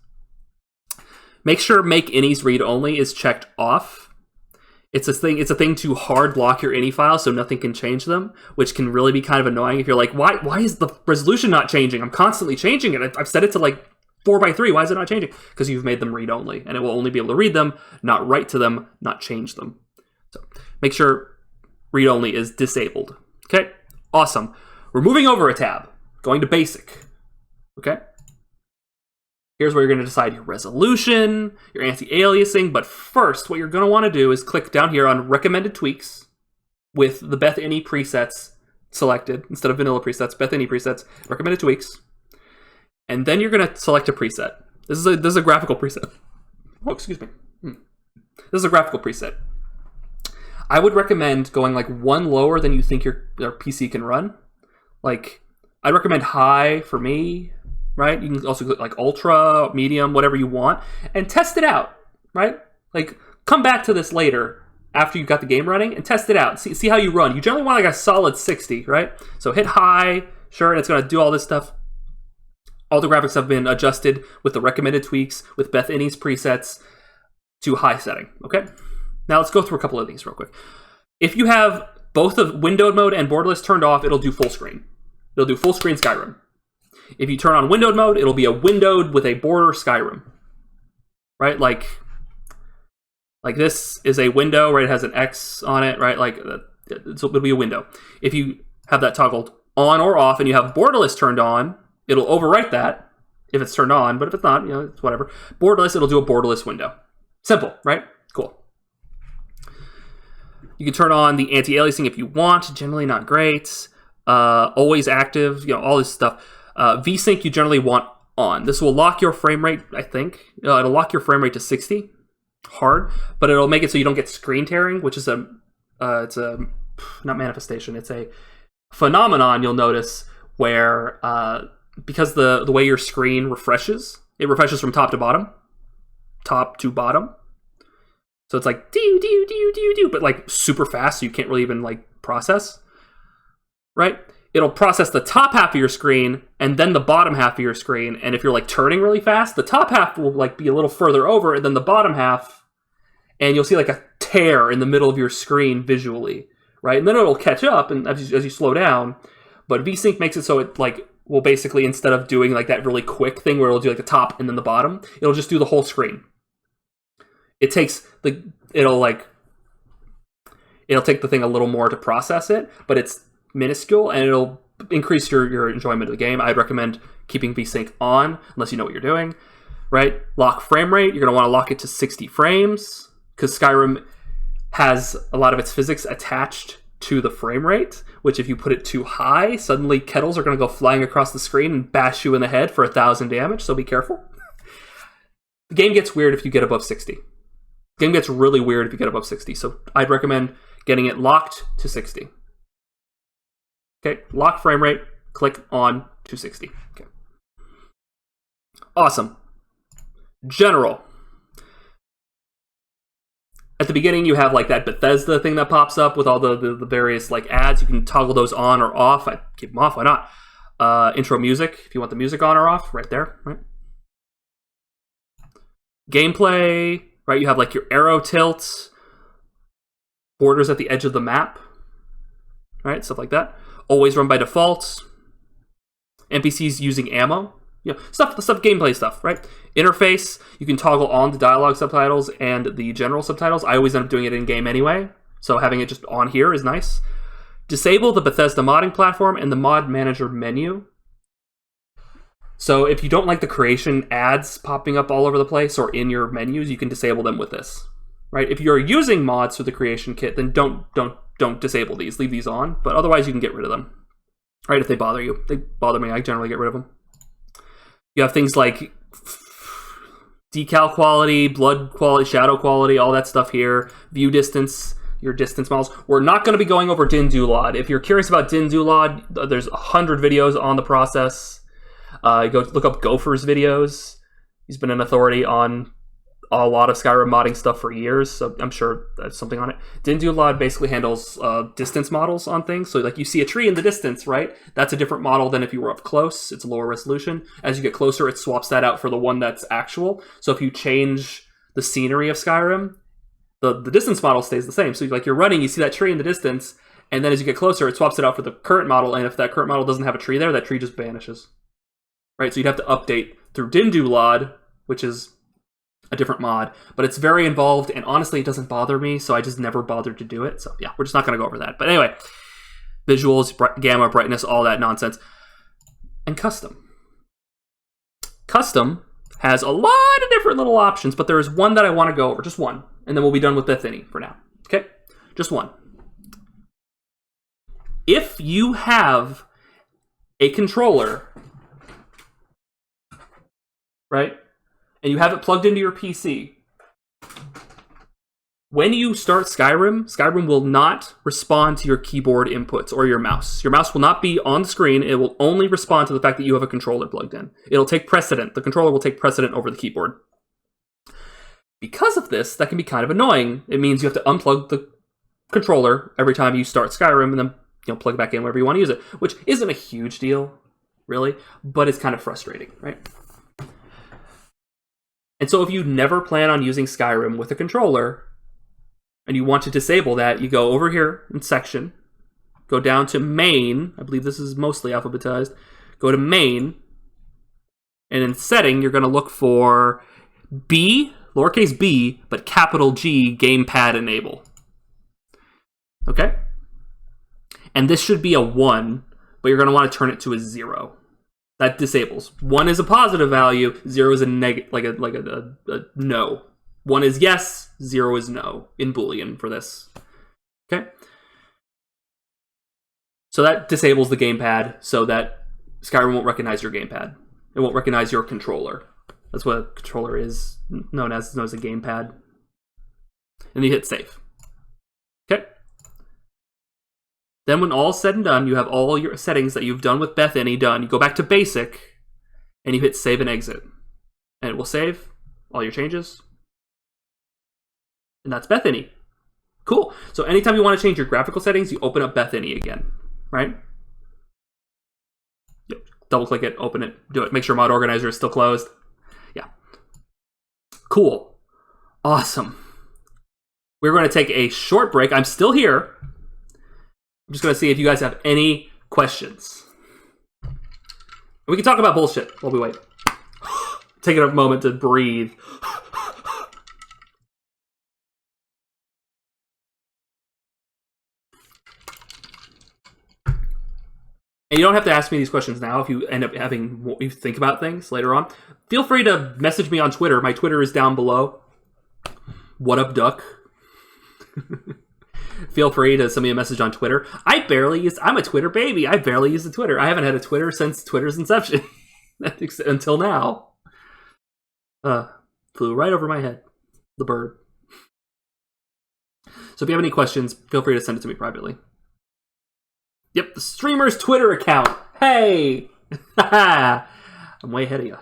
Make sure make innies read only is checked off. It's a thing to hard block your ini files so nothing can change them, which can really be kind of annoying if you're like, why is the resolution not changing? I'm constantly changing it. I've set it to like 4:3. Why is it not changing? Because you've made them read only, and it will only be able to read them, not write to them, not change them. So make sure read only is disabled. Okay, awesome. We're moving over a tab, going to basic. Okay. Here's where you're going to decide your resolution, your anti-aliasing, but first what you're going to want to do is click down here on recommended tweaks with the Bethany presets selected instead of vanilla presets, Bethany presets, recommended tweaks. And then you're going to select a preset. This is a graphical preset. Oh, excuse me. This is a graphical preset. I would recommend going like one lower than you think your PC can run. Like, I'd recommend high for me. Right? You can also click like ultra, medium, whatever you want, and test it out, right? Like, come back to this later after you've got the game running and test it out. See how you run. You generally want like a solid 60, right? So hit high, sure, and it's going to do all this stuff. All the graphics have been adjusted with the recommended tweaks with Bethany's presets to high setting, okay? Now let's go through a couple of these real quick. If you have both of windowed mode and borderless turned off, it'll do full screen. It'll do full screen Skyrim. If you turn on windowed mode, it'll be a windowed with a border Skyrim, right? Like this is a window, right? It has an X on it, right? Like it'll be a window. If you have that toggled on or off and you have borderless turned on, it'll overwrite that if it's turned on, but if it's not, it's whatever. Borderless, it'll do a borderless window. Simple, right? Cool. You can turn on the anti-aliasing if you want. Generally not great. Always active, all this stuff. Vsync you generally want on. This will lock your frame rate, I think. It'll lock your frame rate to 60, hard, but it'll make it so you don't get screen tearing, which is it's a, not manifestation, it's a phenomenon you'll notice where, because the way your screen refreshes, it refreshes from top to bottom. So it's like, do, but like super fast, so you can't really even like process, right? It'll process the top half of your screen and then the bottom half of your screen. And if you're like turning really fast, the top half will like be a little further over than the bottom half. And you'll see like a tear in the middle of your screen visually, right? And then it'll catch up and as you slow down. But Vsync makes it so it like will basically, instead of doing like that really quick thing where it'll do like the top and then the bottom, it'll just do the whole screen. It'll take the thing a little more to process it, but it's minuscule and it'll increase your enjoyment of the game. I'd recommend keeping Vsync on unless you know what you're doing, right? Lock frame rate, you're going to want to lock it to 60 frames because Skyrim has a lot of its physics attached to the frame rate, which if you put it too high, suddenly kettles are going to go flying across the screen and bash you in the head for 1,000 damage, so be careful. The game gets weird if you get above 60. Game gets really weird if you get above 60, so I'd recommend getting it locked to 60. Okay, lock frame rate, click on 260. Okay. Awesome. General. At the beginning, you have like that Bethesda thing that pops up with all the various like ads. You can toggle those on or off. I keep them off. Why not? Intro music, if you want the music on or off, right there. Right. Gameplay, right? You have like your arrow tilts, borders at the edge of the map, right? Stuff like that. Always run by default. NPCs using ammo. Yeah, stuff, gameplay stuff, right? Interface, you can toggle on the dialogue subtitles and the general subtitles. I always end up doing it in-game anyway, so having it just on here is nice. Disable the Bethesda modding platform and the mod manager menu. So if you don't like the creation ads popping up all over the place or in your menus, you can disable them with this, right? If you're using mods for the creation kit, then don't disable these. Leave these on, but otherwise you can get rid of them, right? If they bother you. They bother me, I generally get rid of them. You have things like decal quality, blood quality, shadow quality, all that stuff here. View distance, your distance models. We're not going to be going over Din Dulod. If you're curious about Din Dulod, there's 100 videos on the process. Go look up Gopher's videos. He's been an authority on a lot of Skyrim modding stuff for years, so I'm sure that's something on it. Din Dulod basically handles distance models on things. So like you see a tree in the distance, right? That's a different model than if you were up close. It's a lower resolution. As you get closer, it swaps that out for the one that's actual. So if you change the scenery of Skyrim, the distance model stays the same. So like you're running, you see that tree in the distance, and then as you get closer, it swaps it out for the current model, and if that current model doesn't have a tree there, that tree just vanishes. Right? So you'd have to update through Din Dulod, which is a different mod, but it's very involved, and honestly it doesn't bother me, so I just never bothered to do it. So yeah, we're just not going to go over that. But anyway, visuals, gamma, brightness, all that nonsense. And custom has a lot of different little options, but there is one that I want to go over, just one, and then we'll be done with Bethany for now. Okay, just one. If you have a controller, right, and you have it plugged into your PC, when you start Skyrim, Skyrim will not respond to your keyboard inputs or your mouse. Your mouse will not be on the screen. It will only respond to the fact that you have a controller plugged in. It'll take precedent. The controller will take precedent over the keyboard. Because of this, that can be kind of annoying. It means you have to unplug the controller every time you start Skyrim and then plug it back in wherever you want to use it, which isn't a huge deal, really, but it's kind of frustrating, right? And so if you never plan on using Skyrim with a controller and you want to disable that, you go over here in section, go down to main. I believe this is mostly alphabetized. Go to main, and in setting, you're going to look for B, lowercase b, but capital G, gamepad enable. Okay? And this should be a 1, but you're going to want to turn it to a 0. That disables. 1 is a positive value, 0 is a negative, like a no. 1 is yes, 0 is no in Boolean for this. Okay? So that disables the gamepad so that Skyrim won't recognize your gamepad. It won't recognize your controller. That's what a controller is known as a gamepad. And you hit save. Okay? Then when all's said and done, you have all your settings that you've done with Bethany done. You go back to basic, and you hit save and exit. And it will save all your changes. And that's Bethany. Cool. So anytime you want to change your graphical settings, you open up Bethany again, right? Yep. Double click it, open it, do it. Make sure Mod Organizer is still closed. Yeah. Cool. Awesome. We're going to take a short break. I'm still here. I'm just going to see if you guys have any questions. We can talk about bullshit while we wait. Taking a moment to breathe. And you don't have to ask me these questions now if you end up having you think about things later on. Feel free to message me on Twitter. My Twitter is down below. What up, duck? Feel free to send me a message on Twitter. I'm a Twitter baby. I barely use the Twitter. I haven't had a Twitter since Twitter's inception. Until now. Flew right over my head. The bird. So if you have any questions, feel free to send it to me privately. Yep, the streamer's Twitter account. Hey! I'm way ahead of you.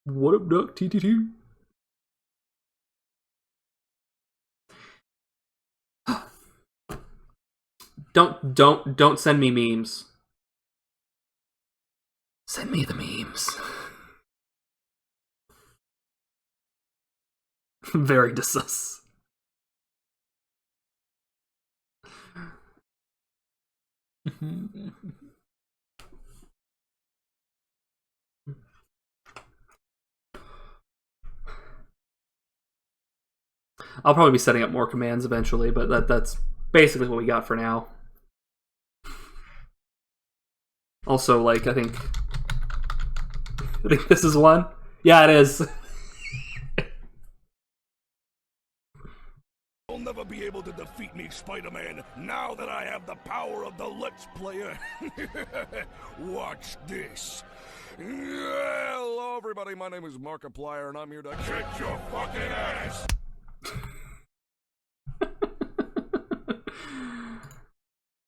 What up, Duck? TTT. Don't send me memes. Send me the memes. Very dissus. I'll probably be setting up more commands eventually, but that's basically what we got for now. Also, like, I think this is one. Yeah, it is. You'll never be able to defeat me, Spider-Man, now that I have the power of the Let's Player. Watch this. Hello, everybody. My name is Markiplier, and I'm here to kick your fucking ass.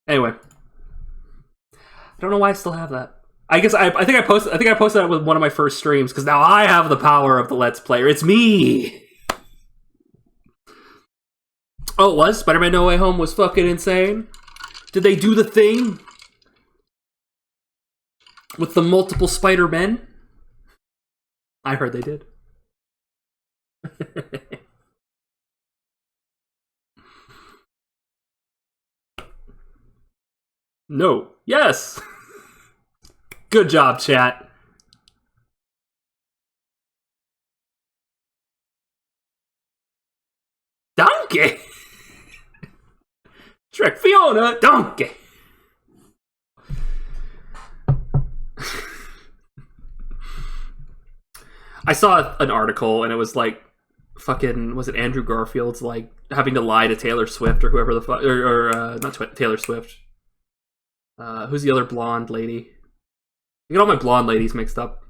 Anyway, I don't know why I still have that. I guess I think I posted that with one of my first streams because now I have the power of the Let's Player. It's me. Oh, it was? Spider-Man No Way Home was fucking insane? Did they do the thing with the multiple Spider-Men? I heard they did. No. Yes! Good job, chat. Donkey! Shrek Fiona, donkey! I saw an article and it was like, fucking, was it Andrew Garfield's like having to lie to Taylor Swift or whoever the fuck, or not Taylor Swift. Who's the other blonde lady? I get all my blonde ladies mixed up.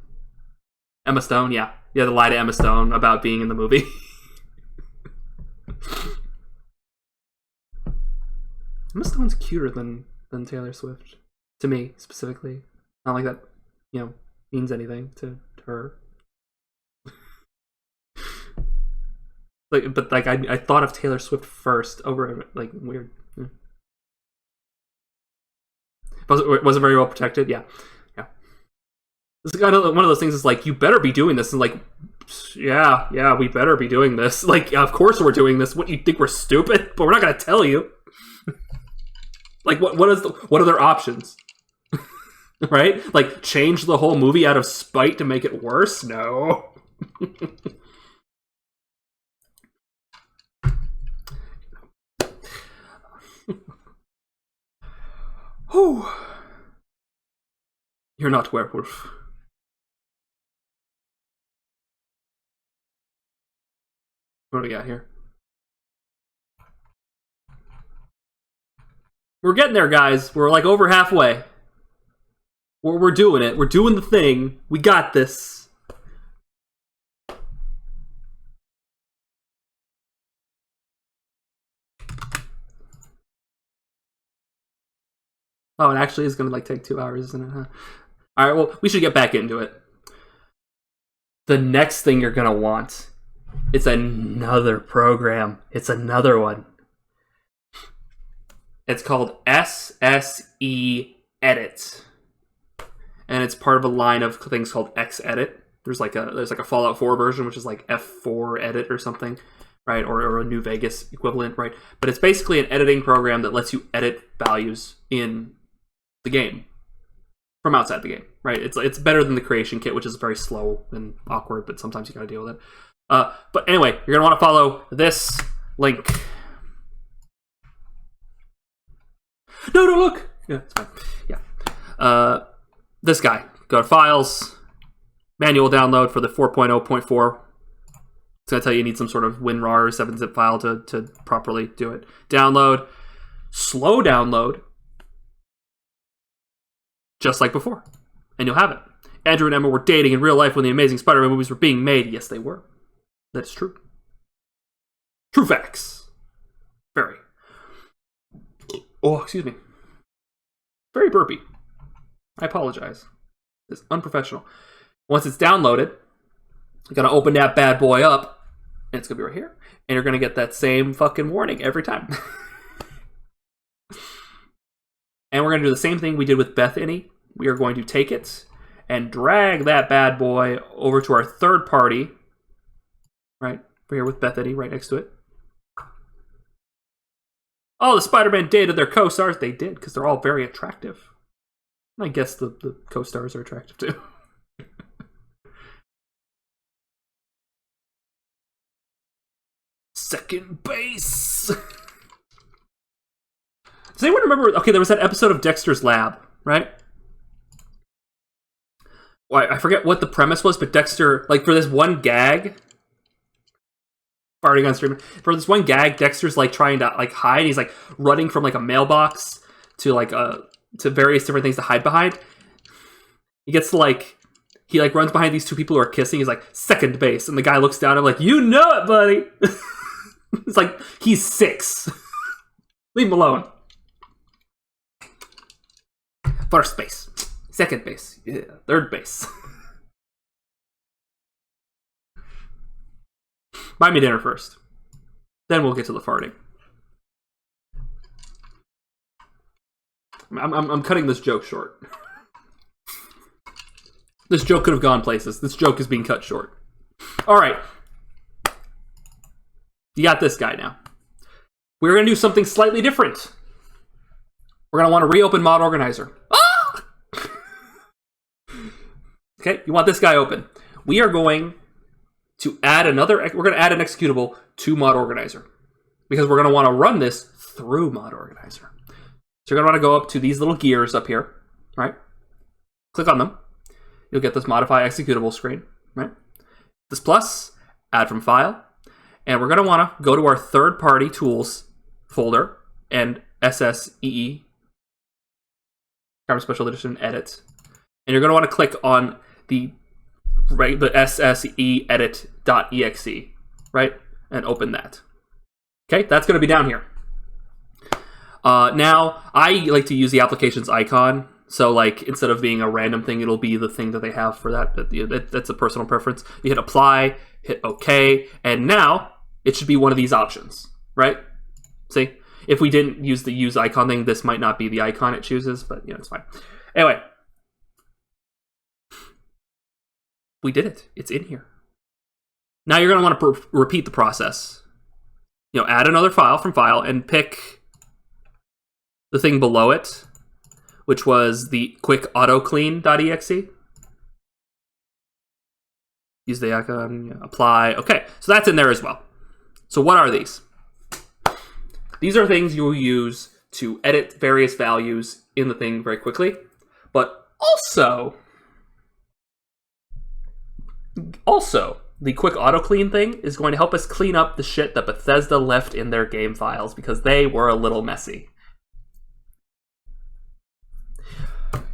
Emma Stone, yeah. Yeah, to lie to Emma Stone about being in the movie. Emma Stone's cuter than Taylor Swift. To me, specifically. Not like that, you know, means anything to her. But I thought of Taylor Swift first over, like, weird. Yeah. Was it very well protected? Yeah. This is kind of one of those things. Is like, you better be doing this, and like, yeah, we better be doing this. Like, of course we're doing this. What, you think we're stupid? But we're not gonna tell you. Like, what are their options? Right? Like, change the whole movie out of spite to make it worse? No. Whew. You're not werewolf. What do we got here? We're getting there, guys. We're like over halfway. We're doing it. We're doing the thing. We got this. Oh, it actually is going to like take 2 hours, isn't it? Huh? All right, well, we should get back into it. The next thing you're going to want, it's another program. It's another one. It's called SSE Edit. And it's part of a line of things called Xedit. There's like a Fallout 4 version, which is like F4 Edit or something, right? Or a New Vegas equivalent, right? But it's basically an editing program that lets you edit values in the game from outside the game, right? It's better than the creation kit, which is very slow and awkward, but sometimes you gotta deal with it. But anyway, you're gonna want to follow this link. No, look. Yeah, it's fine. Yeah. This guy. Go to Files, manual download for the 4.0.4. It's gonna tell you need some sort of WinRAR 7-zip file to properly do it. Download, slow download, just like before, and you'll have it. Andrew and Emma were dating in real life when the Amazing Spider-Man movies were being made. Yes, they were. That's true. True facts. Very. Oh, excuse me. Very burpy. I apologize. It's unprofessional. Once it's downloaded, you're going to open that bad boy up, and it's going to be right here. And you're going to get that same fucking warning every time. And we're going to do the same thing we did with Bethany. We are going to take it and drag that bad boy over to our third party. Right? We're here with Bethany right next to it. Oh, the Spider-Man dated their co-stars. They did, because they're all very attractive. I guess the co-stars are attractive too. Second base. Does anyone remember? Okay, there was that episode of Dexter's Lab, right? Well, I forget what the premise was, but Dexter, like for this one gag, farting on stream. For this one gag, Dexter's like trying to like hide. He's like running from like a mailbox to like to various different things to hide behind. He gets to like he like runs behind these two people who are kissing. He's like second base, and the guy looks down at him like, you know it, buddy. It's like he's 6. Leave him alone. First base, second base, yeah, third base. Buy me dinner first. Then we'll get to the farting. I'm cutting this joke short. This joke could have gone places. This joke is being cut short. All right. You got this guy now. We're going to do something slightly different. We're going to want to reopen Mod Organizer. Ah! Okay, you want this guy open. We are going to add we're going to add an executable to Mod Organizer. Because we're going to want to run this through Mod Organizer. So you're going to want to go up to these little gears up here, right? Click on them. You'll get this Modify Executable screen, right? This plus, add from file. And we're going to want to go to our third-party tools folder and SSEE, Skyrim Special Edition Edit. And you're going to want to click on the SSE edit.exe, right? And open that. Okay, that's going to be down here. Now, I like to use the application's icon. So, like, instead of being a random thing, it'll be the thing that they have for that. That's a personal preference. You hit apply, hit OK, and now it should be one of these options, right? See? If we didn't use the use icon thing, this might not be the icon it chooses, but, you know, it's fine. Anyway. We did it. It's in here. Now you're going to want to repeat the process. You know, add another file from file and pick the thing below it, which was the quick autoclean.exe. Use the icon, apply. Okay, so that's in there as well. So what are these? These are things you will use to edit various values in the thing very quickly, but also the quick auto clean thing is going to help us clean up the shit that Bethesda left in their game files because they were a little messy.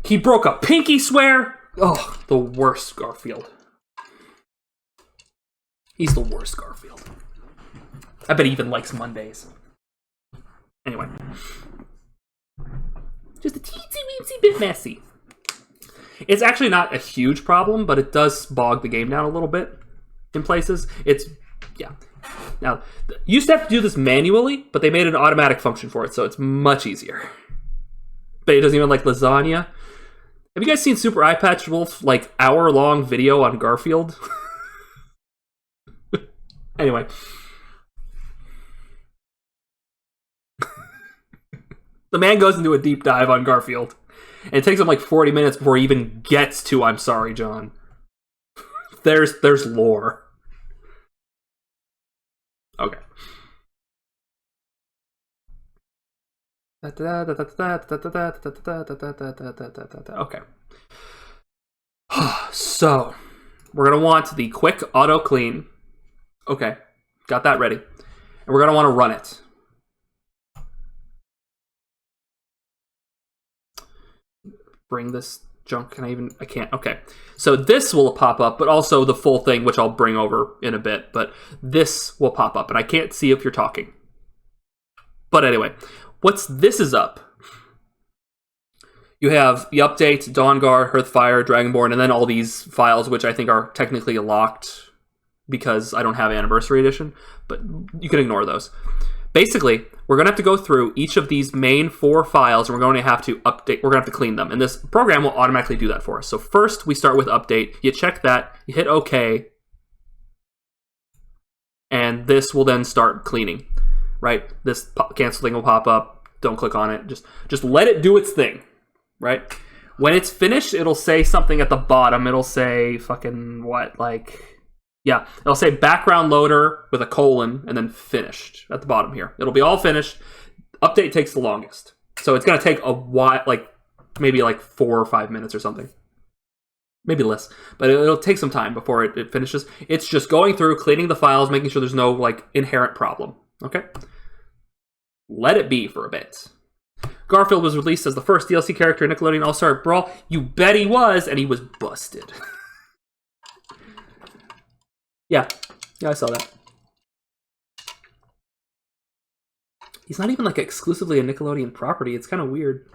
He broke a pinky swear. Oh, the worst Garfield. He's the worst Garfield. I bet he even likes Mondays. Anyway. Just a teensy-weensy bit messy. It's actually not a huge problem, but it does bog the game down a little bit in places. Yeah. Now, you used to have to do this manually, but they made an automatic function for it, so it's much easier. But it doesn't even like lasagna. Have you guys seen Super Eye Patch Wolf, like, hour-long video on Garfield? Anyway. The man goes into a deep dive on Garfield. And it takes him like 40 minutes before he even gets to I'm sorry, John. There's lore. Okay. Okay. So, we're going to want the quick auto clean. Okay. Got that ready. And we're going to want to run it. Bring this Junk, can I even... I can't. Okay. So this will pop up, but also the full thing, which I'll bring over in a bit. But this will pop up, and I can't see if you're talking. But anyway, once this is up, you have the update, Dawnguard, Hearthfire, Dragonborn, and then all these files, which I think are technically locked because I don't have Anniversary Edition, but you can ignore those. Basically, we're going to have to go through each of these main 4 files, and we're going to have to update, we're going to have to clean them, and this program will automatically do that for us. So first, we start with update, you check that, you hit OK, and this will then start cleaning, right? This cancel thing will pop up, don't click on it, just let it do its thing, right? When it's finished, it'll say something at the bottom, it'll say fucking what, like... Yeah, it'll say background loader with a colon and then finished at the bottom here. It'll be all finished. Update takes the longest. So it's going to take a while, like maybe like 4 or 5 minutes or something. Maybe less. But it'll take some time before it finishes. It's just going through, cleaning the files, making sure there's no like inherent problem. Okay? Let it be for a bit. Garfield was released as the first DLC character in Nickelodeon All-Star Brawl. You bet he was, and he was busted. Yeah, I saw that. He's not even like exclusively a Nickelodeon property. It's kind of weird.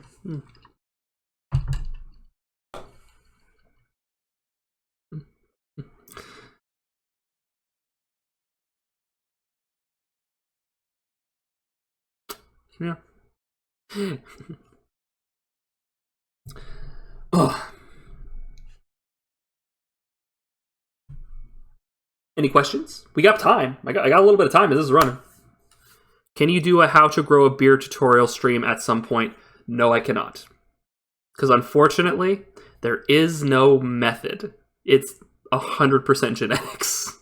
Yeah. Oh. Any questions? We got time. I got a little bit of time as this is running. Can you do a how to grow a beard tutorial stream at some point? No, I cannot. Because unfortunately, there is no method. It's 100% genetics.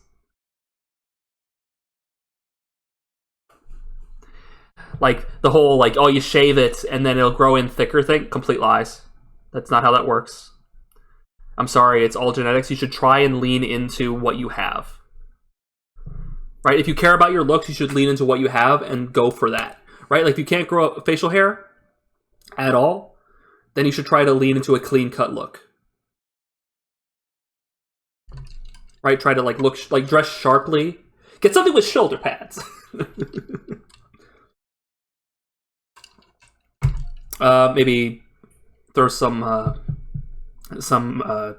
Like, the whole, like, oh, you shave it and then it'll grow in thicker thing. Complete lies. That's not how that works. I'm sorry, it's all genetics. You should try and lean into what you have. Right? If you care about your looks, you should lean into what you have and go for that. Right? Like, if you can't grow up facial hair at all, then you should try to lean into a clean-cut look. Right? Try to, like, look, like, dress sharply. Get something with shoulder pads. Maybe throw some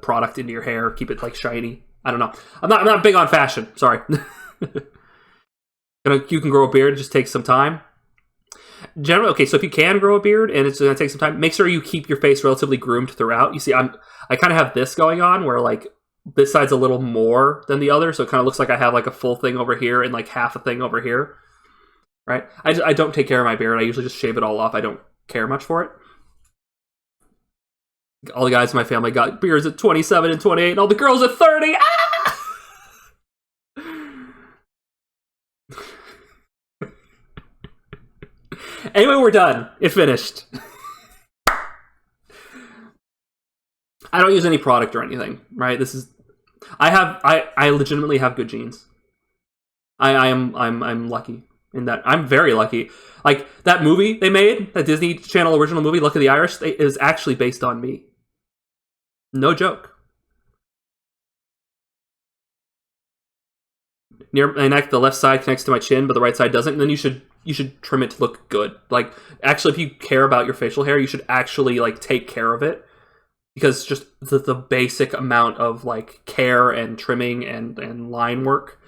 product into your hair, keep it, like, shiny. I don't know. I'm not big on fashion. Sorry. You can grow a beard. It just takes some time. Generally, okay. So if you can grow a beard and it's going to take some time, make sure you keep your face relatively groomed throughout. You see, I kind of have this going on where like this side's a little more than the other, so it kind of looks like I have like a full thing over here and like half a thing over here. Right? I don't take care of my beard. I usually just shave it all off. I don't care much for it. All the guys in my family got beards at 27 and 28, and all the girls at 30. Ah! Anyway, we're done. It finished. I don't use any product or anything, right? This is I legitimately have good genes. I'm lucky in that. I'm very lucky. Like that movie they made, that Disney Channel original movie, Luck of the Irish, is actually based on me. No joke. Near my neck, the left side connects to my chin, but the right side doesn't. And then you should trim it to look good. Like, actually, if you care about your facial hair, you should actually like take care of it, because just the basic amount of like care and trimming and line work,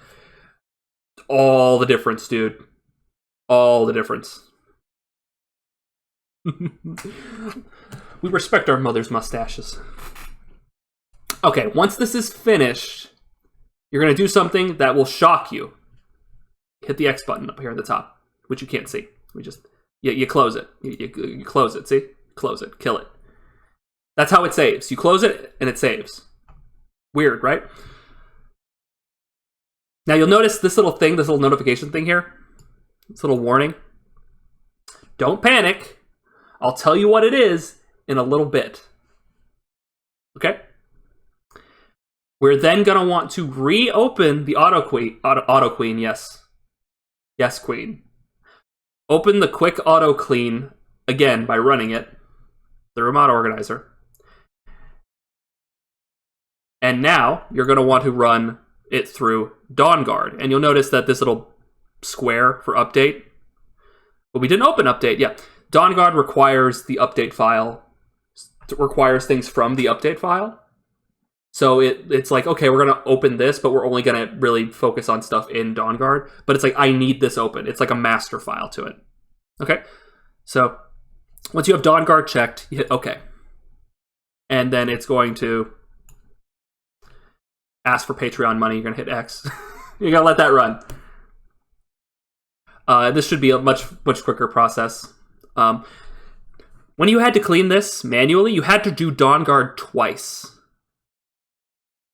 all the difference, dude. All the difference. We respect our mothers' mustaches. Okay, once this is finished, you're going to do something that will shock you. Hit the X button up here at the top, which you can't see. You close it. You close it, see? Close it. Kill it. That's how it saves. You close it, and it saves. Weird, right? Now, you'll notice this little thing, this little notification thing here. This little warning. Don't panic. I'll tell you what it is in a little bit. Okay? We're then going to want to reopen the auto queen, yes. Yes, queen. Open the quick auto clean again by running it, the remote organizer. And now you're going to want to run it through Dawnguard. And you'll notice that this little square for update, but we didn't open update. Yeah, Dawnguard requires the update file, requires things from the update file. So it's like, okay, we're going to open this, but we're only going to really focus on stuff in Dawnguard. But it's like, I need this open. It's like a master file to it. Okay, so once you have Dawnguard checked, you hit OK. And then it's going to ask for Patreon money. You're going to hit X. You're going to let that run. This should be a much quicker process. When you had to clean this manually, you had to do Dawnguard twice.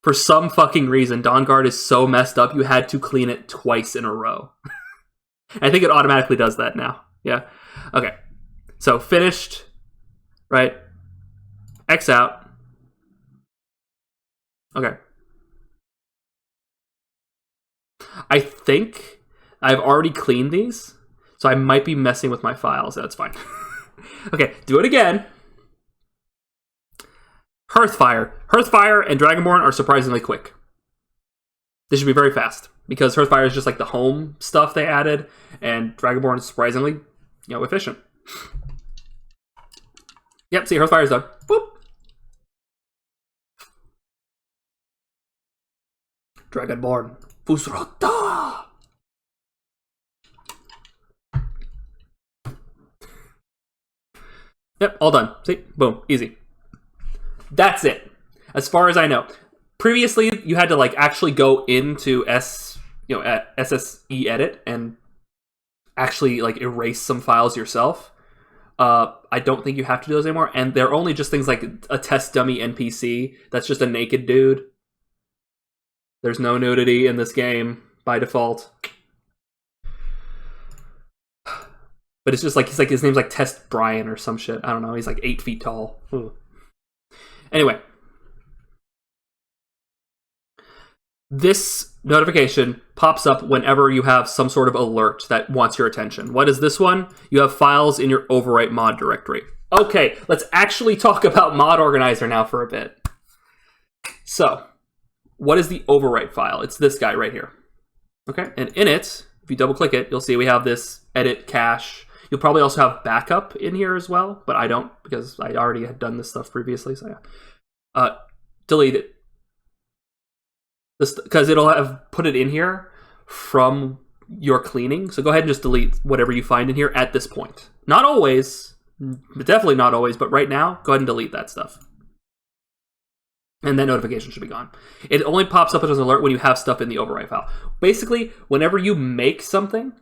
For some fucking reason, Dawnguard is so messed up, you had to clean it twice in a row. I think it automatically does that now. Yeah. Okay. So finished, right? X out. Okay. I think I've already cleaned these, so I might be messing with my files. That's fine. Okay, do it again. Hearthfire. Hearthfire and Dragonborn are surprisingly quick. This should be very fast, because Hearthfire is just like the home stuff they added, and Dragonborn is surprisingly, efficient. Yep, see, Hearthfire is done. Boop. Dragonborn. Fusrota! Yep, all done. See? Boom. Easy. That's it. As far as I know. Previously, you had to actually go into SSE edit and actually erase some files yourself. I don't think you have to do those anymore, and they're only just things like a test dummy NPC that's just a naked dude. There's no nudity in this game by default. But it's just his name's Test Brian or some shit. I don't know. He's 8 feet tall. Ooh. Anyway. This notification pops up whenever you have some sort of alert that wants your attention. What is this one? You have files in your Overwrite mod directory. Okay, let's actually talk about Mod Organizer now for a bit. So, what is the Overwrite file? It's this guy right here. Okay, and in it, if you double click it, you'll see we have this edit cache. You'll probably also have backup in here as well, but I don't, because I already had done this stuff previously, so yeah. Delete it. Because it'll have put it in here from your cleaning, so go ahead and just delete whatever you find in here at this point. Not always, definitely not always, but right now, go ahead and delete that stuff. And that notification should be gone. It only pops up as an alert when you have stuff in the Overwrite file. Basically, whenever you make something,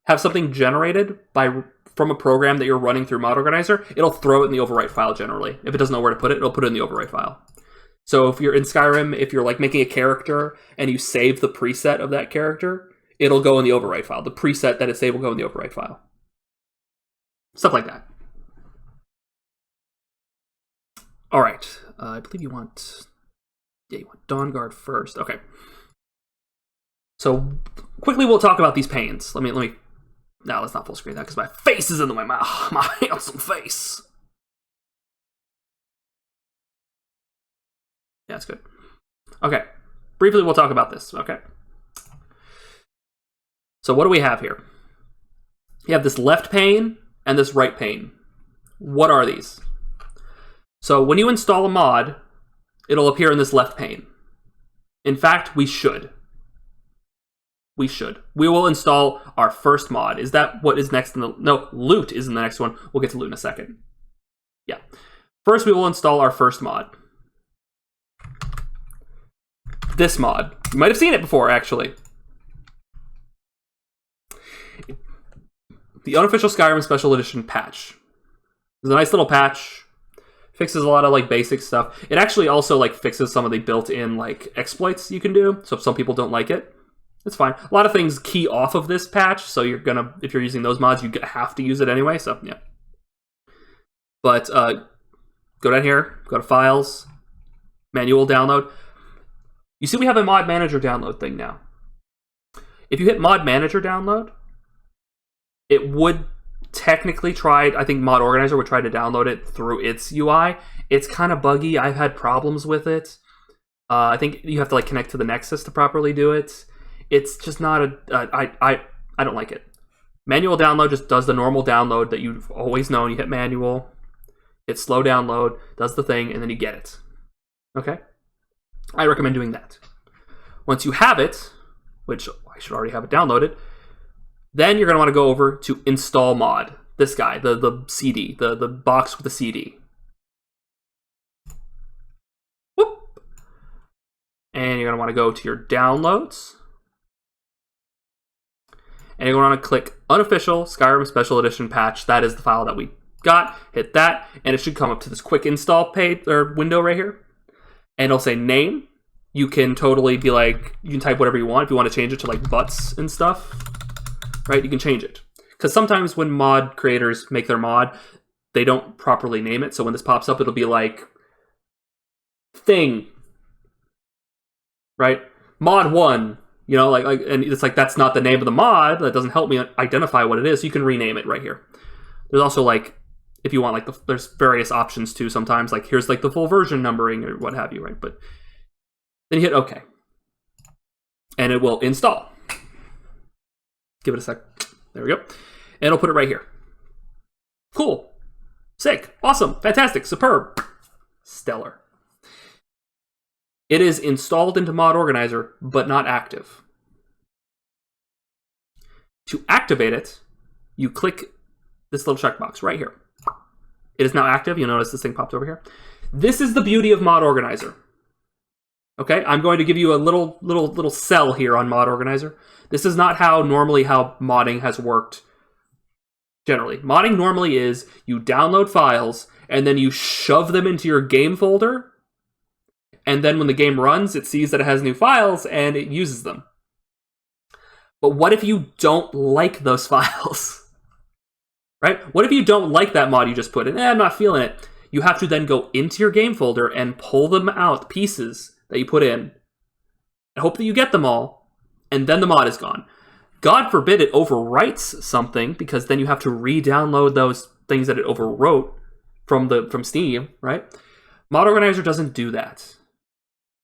have something generated from a program that you're running through Mod Organizer, it'll throw it in the Overwrite file generally. If it doesn't know where to put it, it'll put it in the Overwrite file. So if you're in Skyrim, if you're making a character and you save the preset of that character, it'll go in the Overwrite file. The preset that it's saved will go in the Overwrite file. Stuff like that. All right. I believe you want Dawnguard first. Okay. So quickly we'll talk about these panes. Let me. No, let's not full screen that because my face is in the way. My handsome face. Yeah, that's good. Okay. Briefly, we'll talk about this. Okay. So what do we have here? You have this left pane and this right pane. What are these? So when you install a mod, it'll appear in this left pane. In fact, we should. We will install our first mod. Is that what is next in the... No, loot is in the next one. We'll get to loot in a second. Yeah. First, we will install our first mod. This mod. You might have seen it before, actually. The Unofficial Skyrim Special Edition patch. It's a nice little patch. Fixes a lot of basic stuff. It actually also fixes some of the built-in exploits you can do. So if some people don't like it, it's fine. A lot of things key off of this patch, so if you're using those mods, you have to use it anyway. So yeah. But go down here, go to Files, Manual Download. You see we have a Mod Manager download thing now. If you hit Mod Manager download, it would technically try, I think Mod Organizer would try to download it through its UI. It's kind of buggy. I've had problems with it. I think you have to like connect to the Nexus to properly do it. It's just not I don't like it. Manual download just does the normal download that you've always known. You hit manual, hit slow download, does the thing, and then you get it. Okay? I recommend doing that. Once you have it, which I should already have it downloaded, then you're going to want to go over to install mod. This guy, the CD, the box with the CD. Whoop. And you're going to want to go to your downloads. And you're going to want to click Unofficial Skyrim Special Edition Patch. That is the file that we got. Hit that, and it should come up to this quick install page or window right here. And it'll say name. You can totally be like, you can type whatever you want. If you want to change it to like butts and stuff, right? You can change it. Because sometimes when mod creators make their mod, they don't properly name it. So when this pops up, it'll be like thing, right? Mod 1. You know, like, and it's like, that's not the name of the mod. That doesn't help me identify what it is. So you can rename it right here. There's also like, if you want, like, there's various options too sometimes. Like, here's like the full version numbering or what have you, right? But then you hit OK. And it will install. Give it a sec. There we go. And it'll put it right here. Cool. Sick. Awesome. Fantastic. Superb. Stellar. It is installed into Mod Organizer, but not active. To activate it, you click this little checkbox right here. It is now active. You'll notice this thing popped over here. This is the beauty of Mod Organizer. Okay, I'm going to give you a little cell here on Mod Organizer. This is not how modding has worked generally. Modding normally is you download files and then you shove them into your game folder. And then when the game runs, it sees that it has new files and it uses them. But what if you don't like those files? Right? What if you don't like that mod you just put in? I'm not feeling it. You have to then go into your game folder and pull them out, pieces that you put in. I hope that you get them all. And then the mod is gone. God forbid it overwrites something, because then you have to re-download those things that it overwrote from Steam, right? Mod Organizer doesn't do that.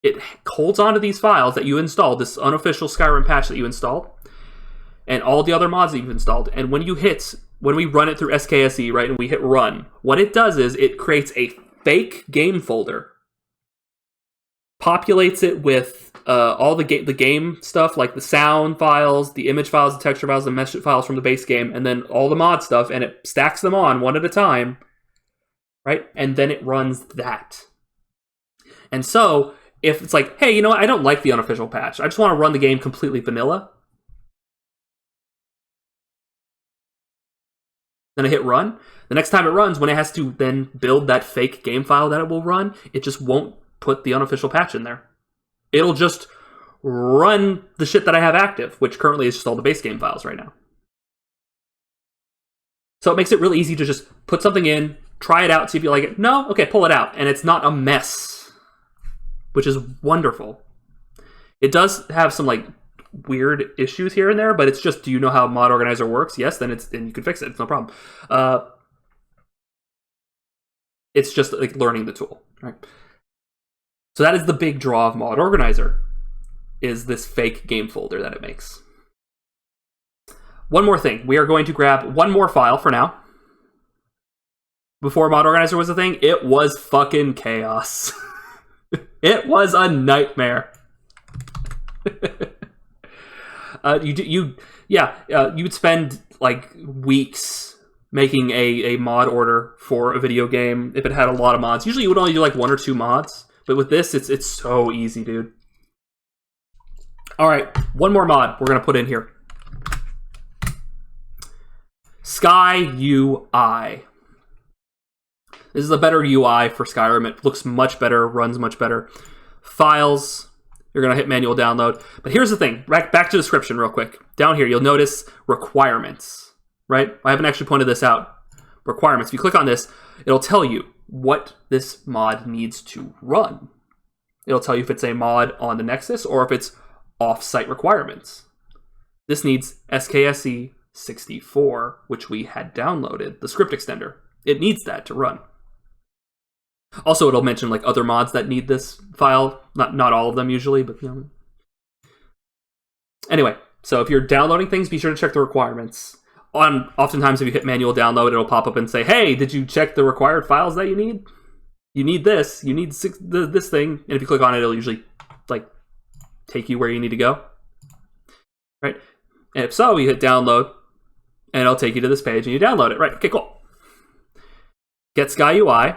It holds onto these files that you installed, this unofficial Skyrim patch that you installed, and all the other mods that you've installed. And when we run it through Skse, right, and we hit run, what it does is it creates a fake game folder, populates it with all the game stuff, like the sound files, the image files, the texture files, the mesh files from the base game, and then all the mod stuff, and it stacks them on one at a time, right? And then it runs that. And so, if it's like, hey, you know what, I don't like the unofficial patch, I just want to run the game completely vanilla, then I hit run. The next time it runs, when it has to then build that fake game file that it will run, it just won't put the unofficial patch in there. It'll just run the shit that I have active, which currently is just all the base game files right now. So it makes it really easy to just put something in, try it out, see if you like it. No? Okay, pull it out. And it's not a mess, which is wonderful. It does have some like weird issues here and there, but it's just, do you know how Mod Organizer works? Yes, then you can fix it. It's no problem. It's just like learning the tool, right? So that is the big draw of Mod Organizer, is this fake game folder that it makes. One more thing. We are going to grab one more file for now. Before Mod Organizer was a thing, it was fucking chaos. It was a nightmare. You'd spend like weeks making a mod order for a video game if it had a lot of mods. Usually you would only do like 1 or 2 mods, but with this, it's so easy, dude. All right, one more mod we're gonna put in here. Sky UI. This is a better UI for Skyrim. It looks much better, runs much better. Files, you're going to hit manual download. But here's the thing. Back to description real quick. Down here, you'll notice requirements, right? I haven't actually pointed this out. Requirements. If you click on this, it'll tell you what this mod needs to run. It'll tell you if it's a mod on the Nexus or if it's off-site requirements. This needs Skse 64, which we had downloaded, the script extender. It needs that to run. Also, it'll mention like other mods that need this file. Not all of them usually, but you know. Anyway, so if you're downloading things, be sure to check the requirements. Oftentimes, if you hit manual download, it'll pop up and say, "Hey, did you check the required files that you need? You need this. You need this thing." And if you click on it, it'll usually like take you where you need to go, right? And if so, you hit download, and it'll take you to this page, and you download it. Right? Okay, cool. Get Skye UI.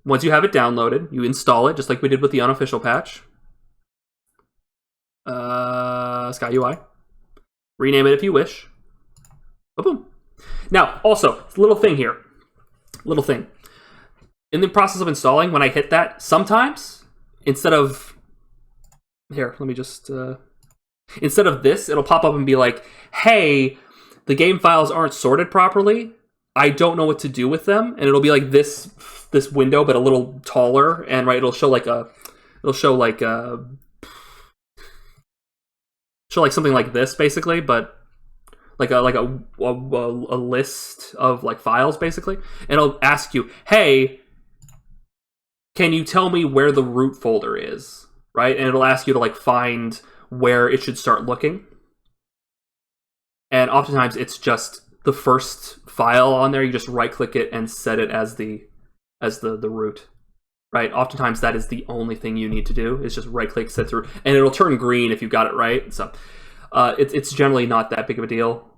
Once you have it downloaded, you install it, just like we did with the unofficial patch. Skye UI. Rename it if you wish. Boom. Now, also, little thing here. Little thing. In the process of installing, when I hit that, sometimes, instead of... Here, let me just... Instead of this, it'll pop up and be like, hey, the game files aren't sorted properly. I don't know what to do with them. And it'll be like this window, but a little taller. And right, it'll show like something like this, basically, but like a list of like files, basically. And it'll ask you, hey, can you tell me where the root folder is? Right? And it'll ask you to like find where it should start looking. And oftentimes it's just the first file on there. You just right click it and set it as the root. Right? Oftentimes that is the only thing you need to do, is just right click, set through, and it'll turn green if you got it right. So it's generally not that big of a deal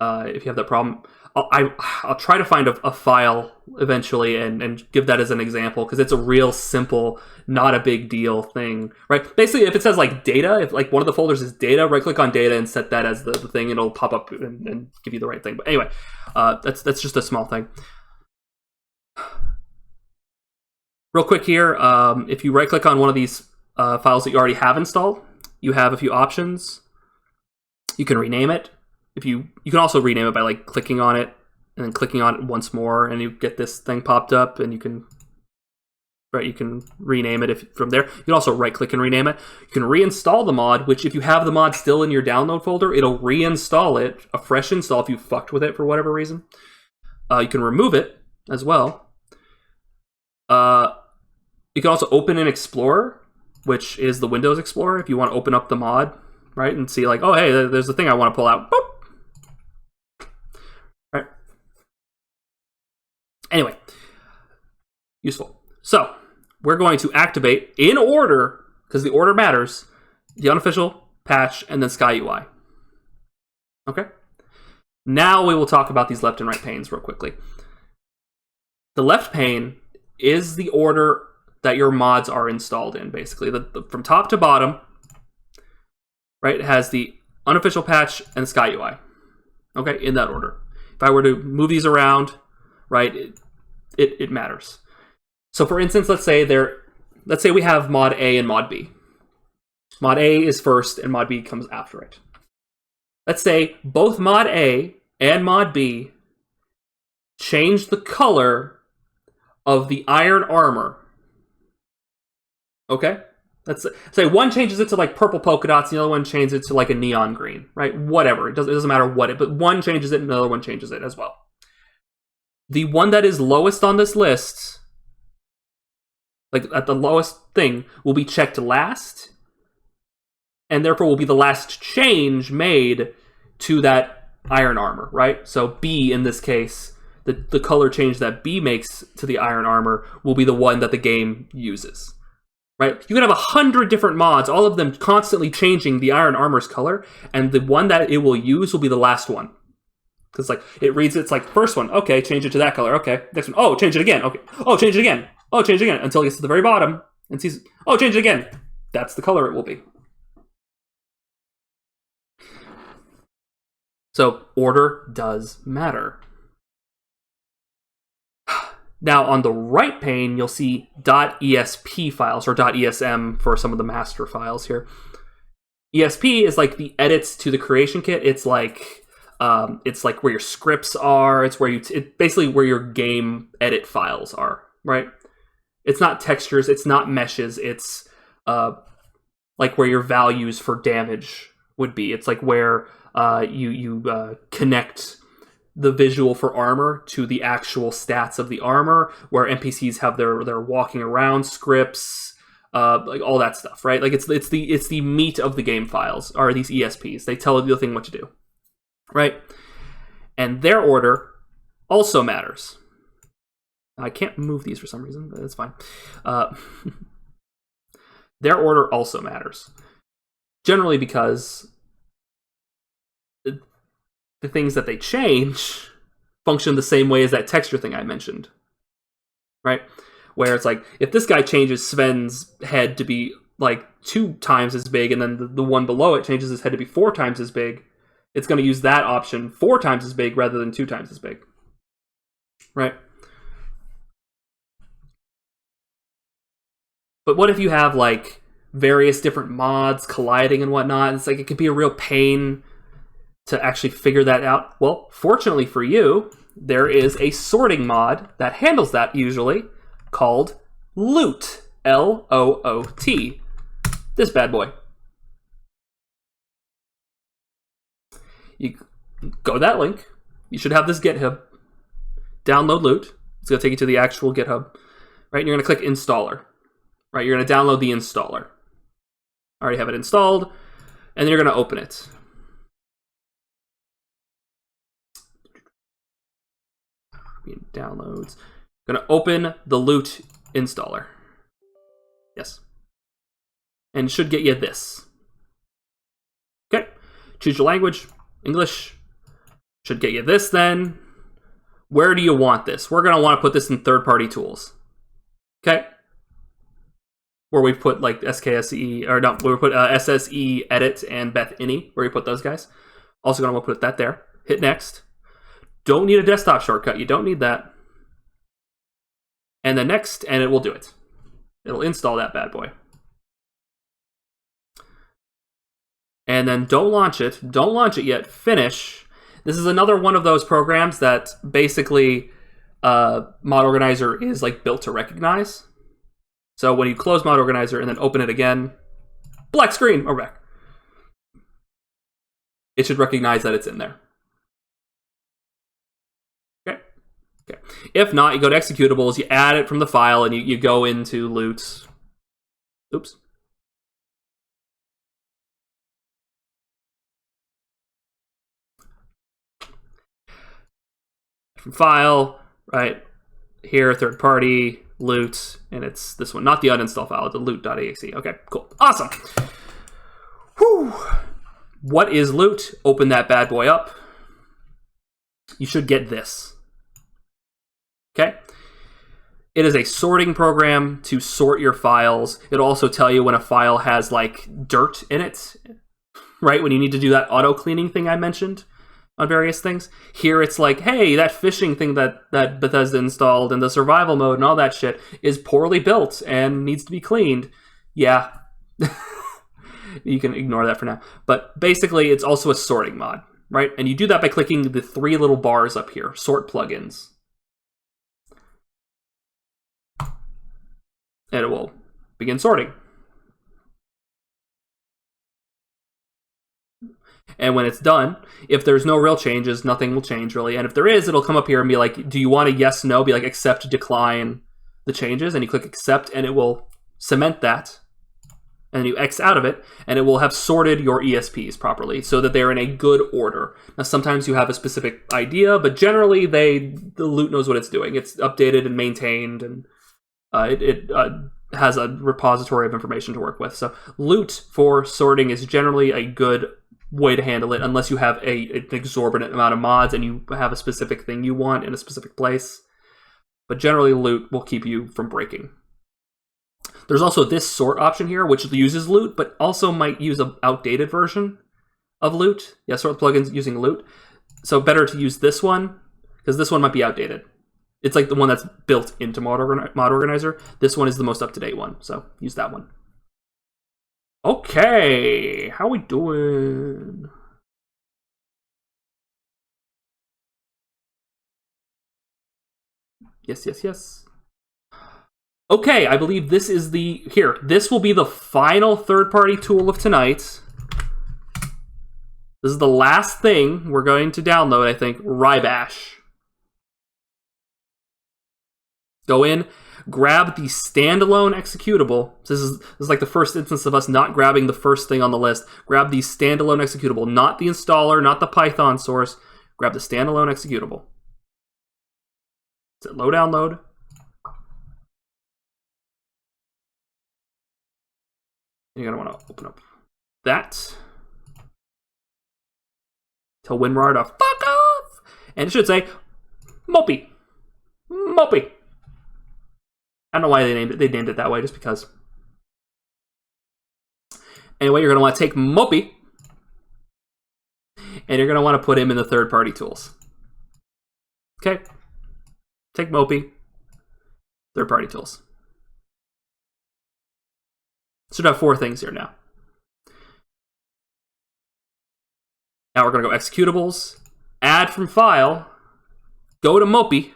if you have that problem. I'll try to find a file eventually and give that as an example, because it's a real simple, not a big deal thing, right? Basically, if it says like data, if like one of the folders is data, right click on data and set that as the thing, it'll pop up and give you the right thing. But anyway, that's just a small thing. Real quick here, if you right click on one of these files that you already have installed, you have a few options. You can rename it. You can also rename it by like clicking on it and then clicking on it once more, and you get this thing popped up, and you can rename it from there. You can also right click and rename it. You can reinstall the mod, which if you have the mod still in your download folder, it'll reinstall it, a fresh install if you fucked with it for whatever reason. You can remove it as well. You can also open an Explorer, which is the Windows Explorer, if you want to open up the mod, right, and see like, oh hey, there's the thing I want to pull out. Boop. Right. Anyway, useful. So we're going to activate in order, because the order matters, the unofficial patch and then Skye UI. Okay. Now we will talk about these left and right panes real quickly. The left pane is the order that your mods are installed in, basically. From top to bottom, right, it has the unofficial patch and the Skye UI. Okay, in that order. If I were to move these around, right, it matters. So for instance, let's say we have mod A and mod B. Mod A is first and mod B comes after it. Let's say both mod A and mod B change the color of the iron armor. Okay? Let's say one changes it to like purple polka dots, the other one changes it to like a neon green, right? Whatever. It doesn't matter what but one changes it and the other one changes it as well. The one that is lowest on this list, like at the lowest thing, will be checked last, and therefore will be the last change made to that iron armor, right? So B in this case, the color change that B makes to the iron armor will be the one that the game uses. Right? You can have 100 different mods, all of them constantly changing the iron armor's color, and the one that it will use will be the last one. Because like it reads, it's like first one, okay, change it to that color, okay. Next one, oh, change it again, okay. Oh, change it again. Oh, change it again, until it gets to the very bottom and sees, oh, change it again. That's the color it will be. So order does matter. Now, on the right pane, you'll see .esp files, or .esm for some of the master files here. ESP is like the edits to the creation kit. It's like where your scripts are. It's basically where your game edit files are, right? It's not textures. It's not meshes. It's like where your values for damage would be. It's like where you connect the visual for armor to the actual stats of the armor, where NPCs have their walking around scripts, like all that stuff, right? Like it's the meat of the game files are these ESPs. They tell the thing what to do, right? And their order also matters. I can't move these for some reason, but it's fine. Their order also matters. Generally because the things that they change function the same way as that texture thing I mentioned. Right? Where it's like, if this guy changes Sven's head to be like 2 times as big, and then the one below it changes his head to be 4 times as big, it's going to use that option 4 times as big rather than 2 times as big. Right? But what if you have like various different mods colliding and whatnot? It's like it could be a real pain to actually figure that out. Well, fortunately for you, there is a sorting mod that handles that usually, called Loot. L-O-O-T. This bad boy. You go to that link. You should have this GitHub. Download Loot. It's going to take you to the actual GitHub. Right? And you're going to click Installer. Right? You're going to download the installer. I already have it installed. And then you're going to open it. Downloads. Going to open the Loot installer. Yes. And it should get you this. Okay. Choose your language. English. Should get you this then. Where do you want this? We're going to want to put this in third-party tools. Okay. Where we put like SKSE, or no, where we put SSE Edit and Bethany, where we put those guys. Also going to want to put that there. Hit next. Don't need a desktop shortcut. You don't need that. And then next, and it will do it. It'll install that bad boy. And then don't launch it. Don't launch it yet. Finish. This is another one of those programs that basically Mod Organizer is like built to recognize. So when you close Mod Organizer and then open it again, black screen, we're back. It should recognize that it's in there. Okay. Okay. If not, you go to executables, you add it from the file, and you go into Loot. Oops. From file, right here, third party, Loot, and it's this one, not the uninstall file, the loot.exe. Okay, cool. Awesome. Whew. What is Loot? Open that bad boy up. You should get this. Okay? It is a sorting program to sort your files. It'll also tell you when a file has like dirt in it, right? When you need to do that auto cleaning thing I mentioned on various things. Here it's like, hey, that fishing thing that Bethesda installed and the survival mode and all that shit is poorly built and needs to be cleaned. Yeah. You can ignore that for now. But basically, it's also a sorting mod, right? And you do that by clicking the 3 little bars up here, sort plugins. And it will begin sorting. And when it's done, if there's no real changes, nothing will change really. And if there is, it'll come up here and be like, do you want a yes, no? Be like, accept, decline the changes. And you click accept, and it will cement that. And you X out of it, and it will have sorted your ESPs properly so that they're in a good order. Now, sometimes you have a specific idea, but generally the Loot knows what it's doing. It's updated and maintained, and it has a repository of information to work with. So Loot for sorting is generally a good way to handle it, unless you have an exorbitant amount of mods and you have a specific thing you want in a specific place. But generally, Loot will keep you from breaking. There's also this sort option here, which uses Loot, but also might use an outdated version of Loot. Yeah, sort plugins using Loot. So better to use this one, because this one might be outdated. It's like the one that's built into Mod Organizer. This one is the most up-to-date one, so use that one. Okay, how we doing? Yes, yes, yes. Okay, I believe this is this will be the final third-party tool of tonight. This is the last thing we're going to download, I think. Rybash. Go in, grab the standalone executable. This is like the first instance of us not grabbing the first thing on the list. Grab the standalone executable, not the installer, not the Python source. Grab the standalone executable. Is it low download? You're going to want to open up that. Tell WinRAR to fuck off! And it should say, Mopey. Mopey. I don't know why they named it. They named it that way, just because. Anyway, you're going to want to take Mopey, and you're going to want to put him in the third-party tools. Okay? Take Mopey, third-party tools. Should have 4 things here now. Now we're going to go executables, add from file, go to Mopey,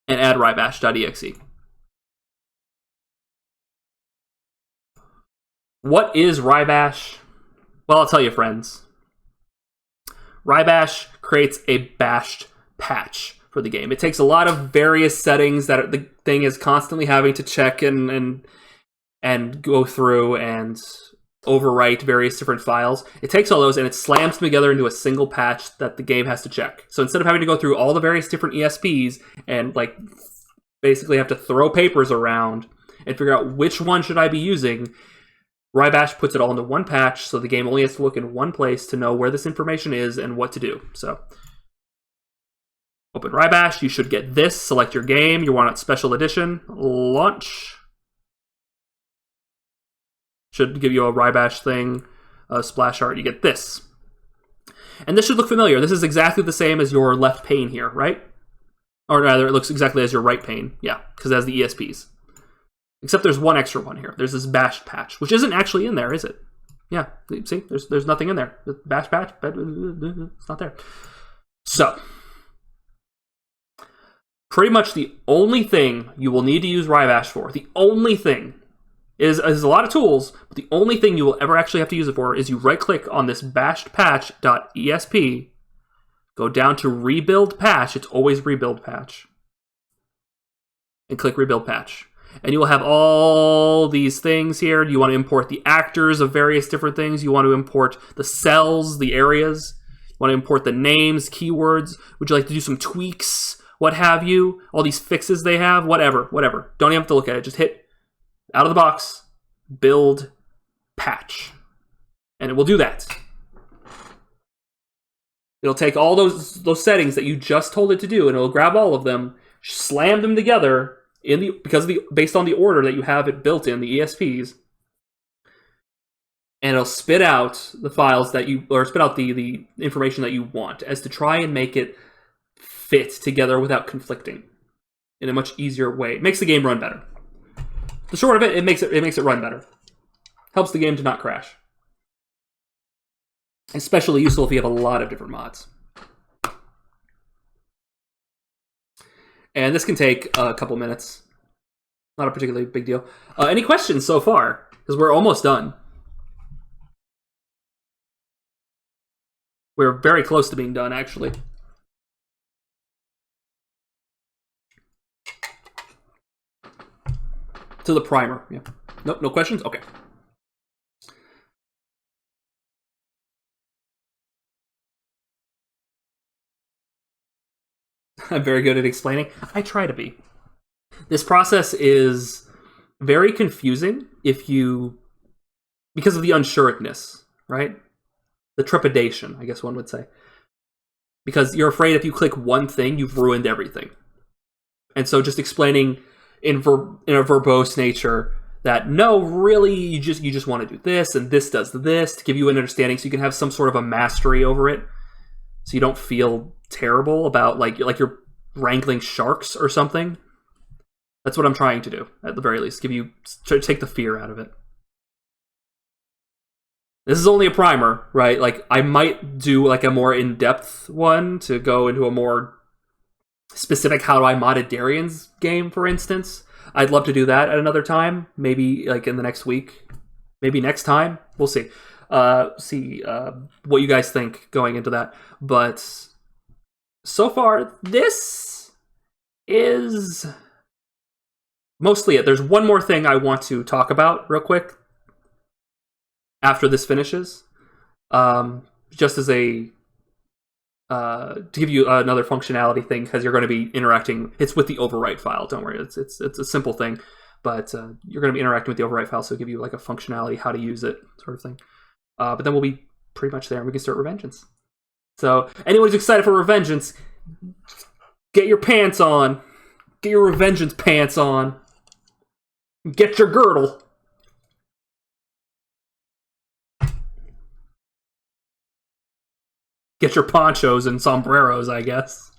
and add rybash.exe. What is Rybash? Well, I'll tell you, friends. Rybash creates a bashed patch for the game. It takes a lot of various settings that the thing is constantly having to check and go through and overwrite various different files. It takes all those and it slams them together into a single patch that the game has to check. So instead of having to go through all the various different ESPs and like basically have to throw papers around and figure out which one should I be using, Rybash puts it all into one patch, so the game only has to look in one place to know where this information is and what to do. So open Rybash, you should get this, select your game, you want it special edition, launch. Should give you a Rybash thing, a splash art, you get this. And this should look familiar. This is exactly the same as your left pane here, right? Or rather, it looks exactly as your right pane. Yeah, because it has the ESPs. Except there's one extra one here. There's this bashed patch, which isn't actually in there, is it? Yeah, see, there's nothing in there. The bash patch, it's not there. So, pretty much the only thing you will need to use Rybash for, the only thing, is a lot of tools, but the only thing you will ever actually have to use it for is you right-click on this bashedpatch.esp, go down to rebuild patch, it's always rebuild patch, and click rebuild patch. And you will have all these things here. You want to import the actors of various different things. You want to import the cells, the areas. You want to import the names, keywords. Would you like to do some tweaks? What have you? All these fixes they have? Whatever. Don't even have to look at it. Just hit out of the box, build patch. And it will do that. It'll take all those settings that you just told it to do, and it'll grab all of them, slam them together, based on the order that you have it built in, the ESPs, and it'll spit out the files spit out the information that you want, as to try and make it fit together without conflicting in a much easier way. It makes the game run better. The short of it, it makes it run better. Helps the game to not crash. Especially useful if you have a lot of different mods. And this can take a couple minutes. Not a particularly big deal. Any questions so far? Because we're almost done. We're very close to being done, actually. To the primer, yeah. Nope, no questions? Okay. I'm very good at explaining. I try to be. This process is very confusing because of the unsureness, right? The trepidation, I guess one would say. Because you're afraid if you click one thing, you've ruined everything. And so just explaining in a verbose nature that no, really, you just want to do this, and this does this, to give you an understanding so you can have some sort of a mastery over it. So you don't feel terrible about like you're wrangling sharks or something. That's what I'm trying to do, at the very least. Take the fear out of it. This is only a primer, right? Like, I might do like a more in-depth one to go into a more specific how do I mod a Darian's game, for instance. I'd love to do that at another time. Maybe like in the next week. Maybe next time. We'll see. see what you guys think going into that. But so far, this is mostly it. There's one more thing I want to talk about real quick after this finishes. Just as a to give you another functionality thing, because you're going to be interacting. It's with the overwrite file. Don't worry, it's a simple thing, but you're going to be interacting with the overwrite file, so it'll give you like a functionality, how to use it, sort of thing. But then we'll be pretty much there, and we can start Revengeance. So anyone who's excited for Revengeance, get your pants on, get your Revengeance pants on, get your girdle. Get your ponchos and sombreros, I guess.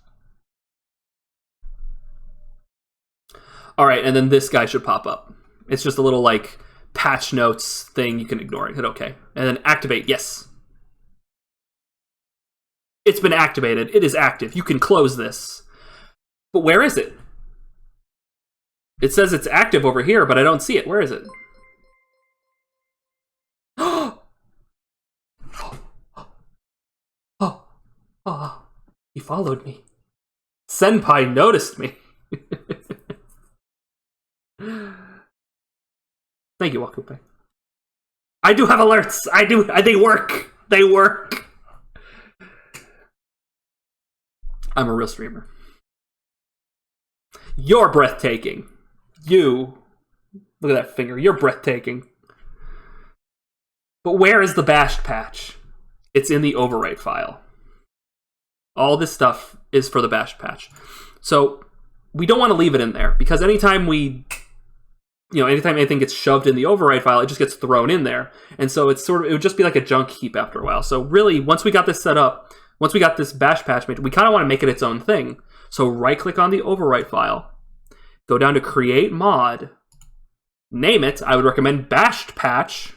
Alright, and then this guy should pop up. It's just a little, like, patch notes thing. You can ignore it. Hit OK. And then activate. Yes. It's been activated. It is active. You can close this. But where is it? It says it's active over here, but I don't see it. Where is it? Oh, he followed me. Senpai noticed me. Thank you, Wakupe. I do have alerts. I do. They work. They work. I'm a real streamer. You're breathtaking. You. Look at that finger. You're breathtaking. But where is the bashed patch? It's in the overwrite file. All this stuff is for the bash patch. So we don't want to leave it in there, because anytime anytime anything gets shoved in the overwrite file, it just gets thrown in there. And so it would just be like a junk heap after a while. So really, once we got this set up, once we got this bash patch made, we kind of want to make it its own thing. So right click on the overwrite file, go down to create mod, name it. I would recommend bashed patch,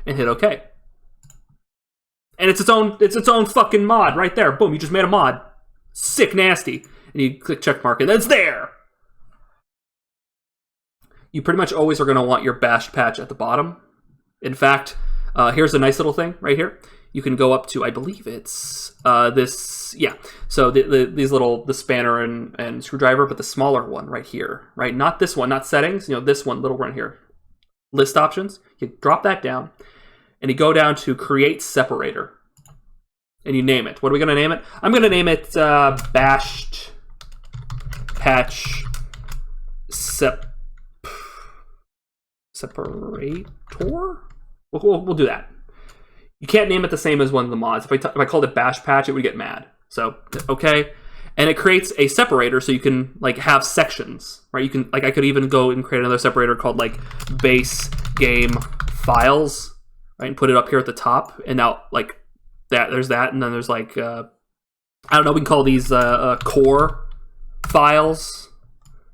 and hit OK. And it's its own fucking mod right there. Boom, you just made a mod. Sick nasty. And you click check mark, and it's there. You pretty much always are going to want your bashed patch at the bottom. In fact, here's a nice little thing right here. You can go up to, I believe it's this, yeah. So these little, the spanner and screwdriver, but the smaller one right here, right? Not this one, not settings, this one, little one here. List options. You drop that down. And you go down to create separator. And you name it. What are we going to name it? I'm going to name it bashed patch separator? We'll do that. You can't name it the same as one of the mods. If I called it bash patch, it would get mad. So, okay. And it creates a separator so you can like have sections, right? You can, like, I could even go and create another separator called like base game files. Right, and put it up here at the top, and now like that, there's that, and then there's like I don't know. We can call these core files,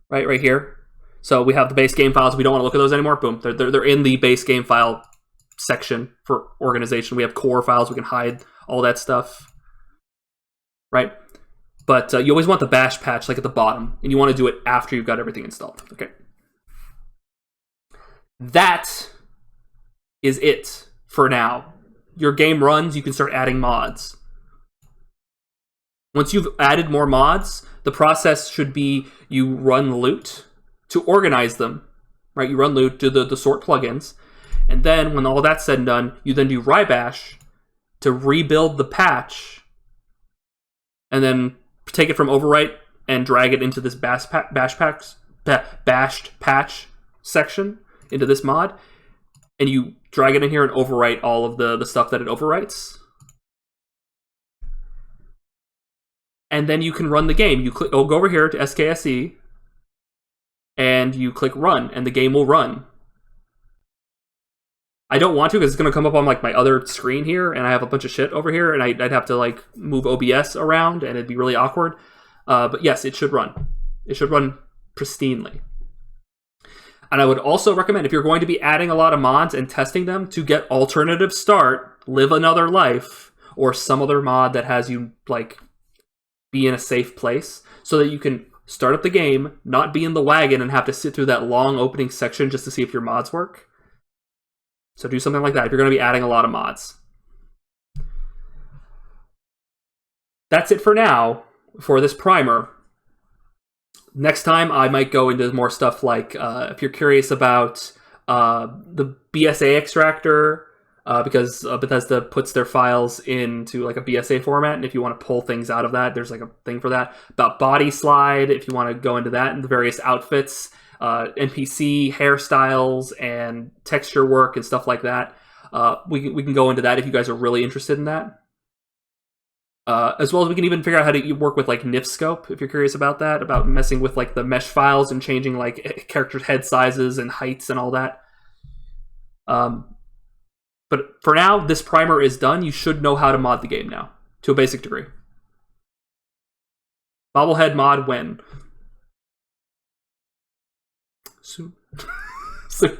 right here. So we have the base game files. We don't want to look at those anymore. Boom, they're in the base game file section for organization. We have core files. We can hide all that stuff, right? But you always want the bash patch like at the bottom, and you want to do it after you've got everything installed. Okay, that is it. For now, your game runs, you can start adding mods. Once you've added more mods, the process should be you run loot to organize them, right? You run loot, do the sort plugins, and then when all that's said and done, you then do rybash to rebuild the patch, and then take it from overwrite and drag it into this bashed patch section, into this mod, and you drag it in here and overwrite all of the stuff that it overwrites. And then you can run the game. You go over here to Skse, and you click run, and the game will run. I don't want to, because it's going to come up on like my other screen here, and I have a bunch of shit over here, and I'd have to like move OBS around, and it'd be really awkward. But yes, it should run. It should run pristinely. And I would also recommend, if you're going to be adding a lot of mods and testing them, to get Alternative Start, Live Another Life, or some other mod that has you, like, be in a safe place, so that you can start up the game, not be in the wagon, and have to sit through that long opening section just to see if your mods work. So do something like that if you're going to be adding a lot of mods. That's it for now for this primer. Next time, I might go into more stuff like if you're curious about the BSA extractor, because Bethesda puts their files into like a BSA format, and if you want to pull things out of that, there's like a thing for that. About body slide, if you want to go into that, and the various outfits, NPC hairstyles, and texture work and stuff like that. We can go into that if you guys are really interested in that. As well as we can even figure out how to work with like NIF scope if you're curious about that, about messing with like the mesh files and changing like characters' head sizes and heights and all that. But for now, this primer is done. You should know how to mod the game now, to a basic degree. Bobblehead mod when? Soon. Soon.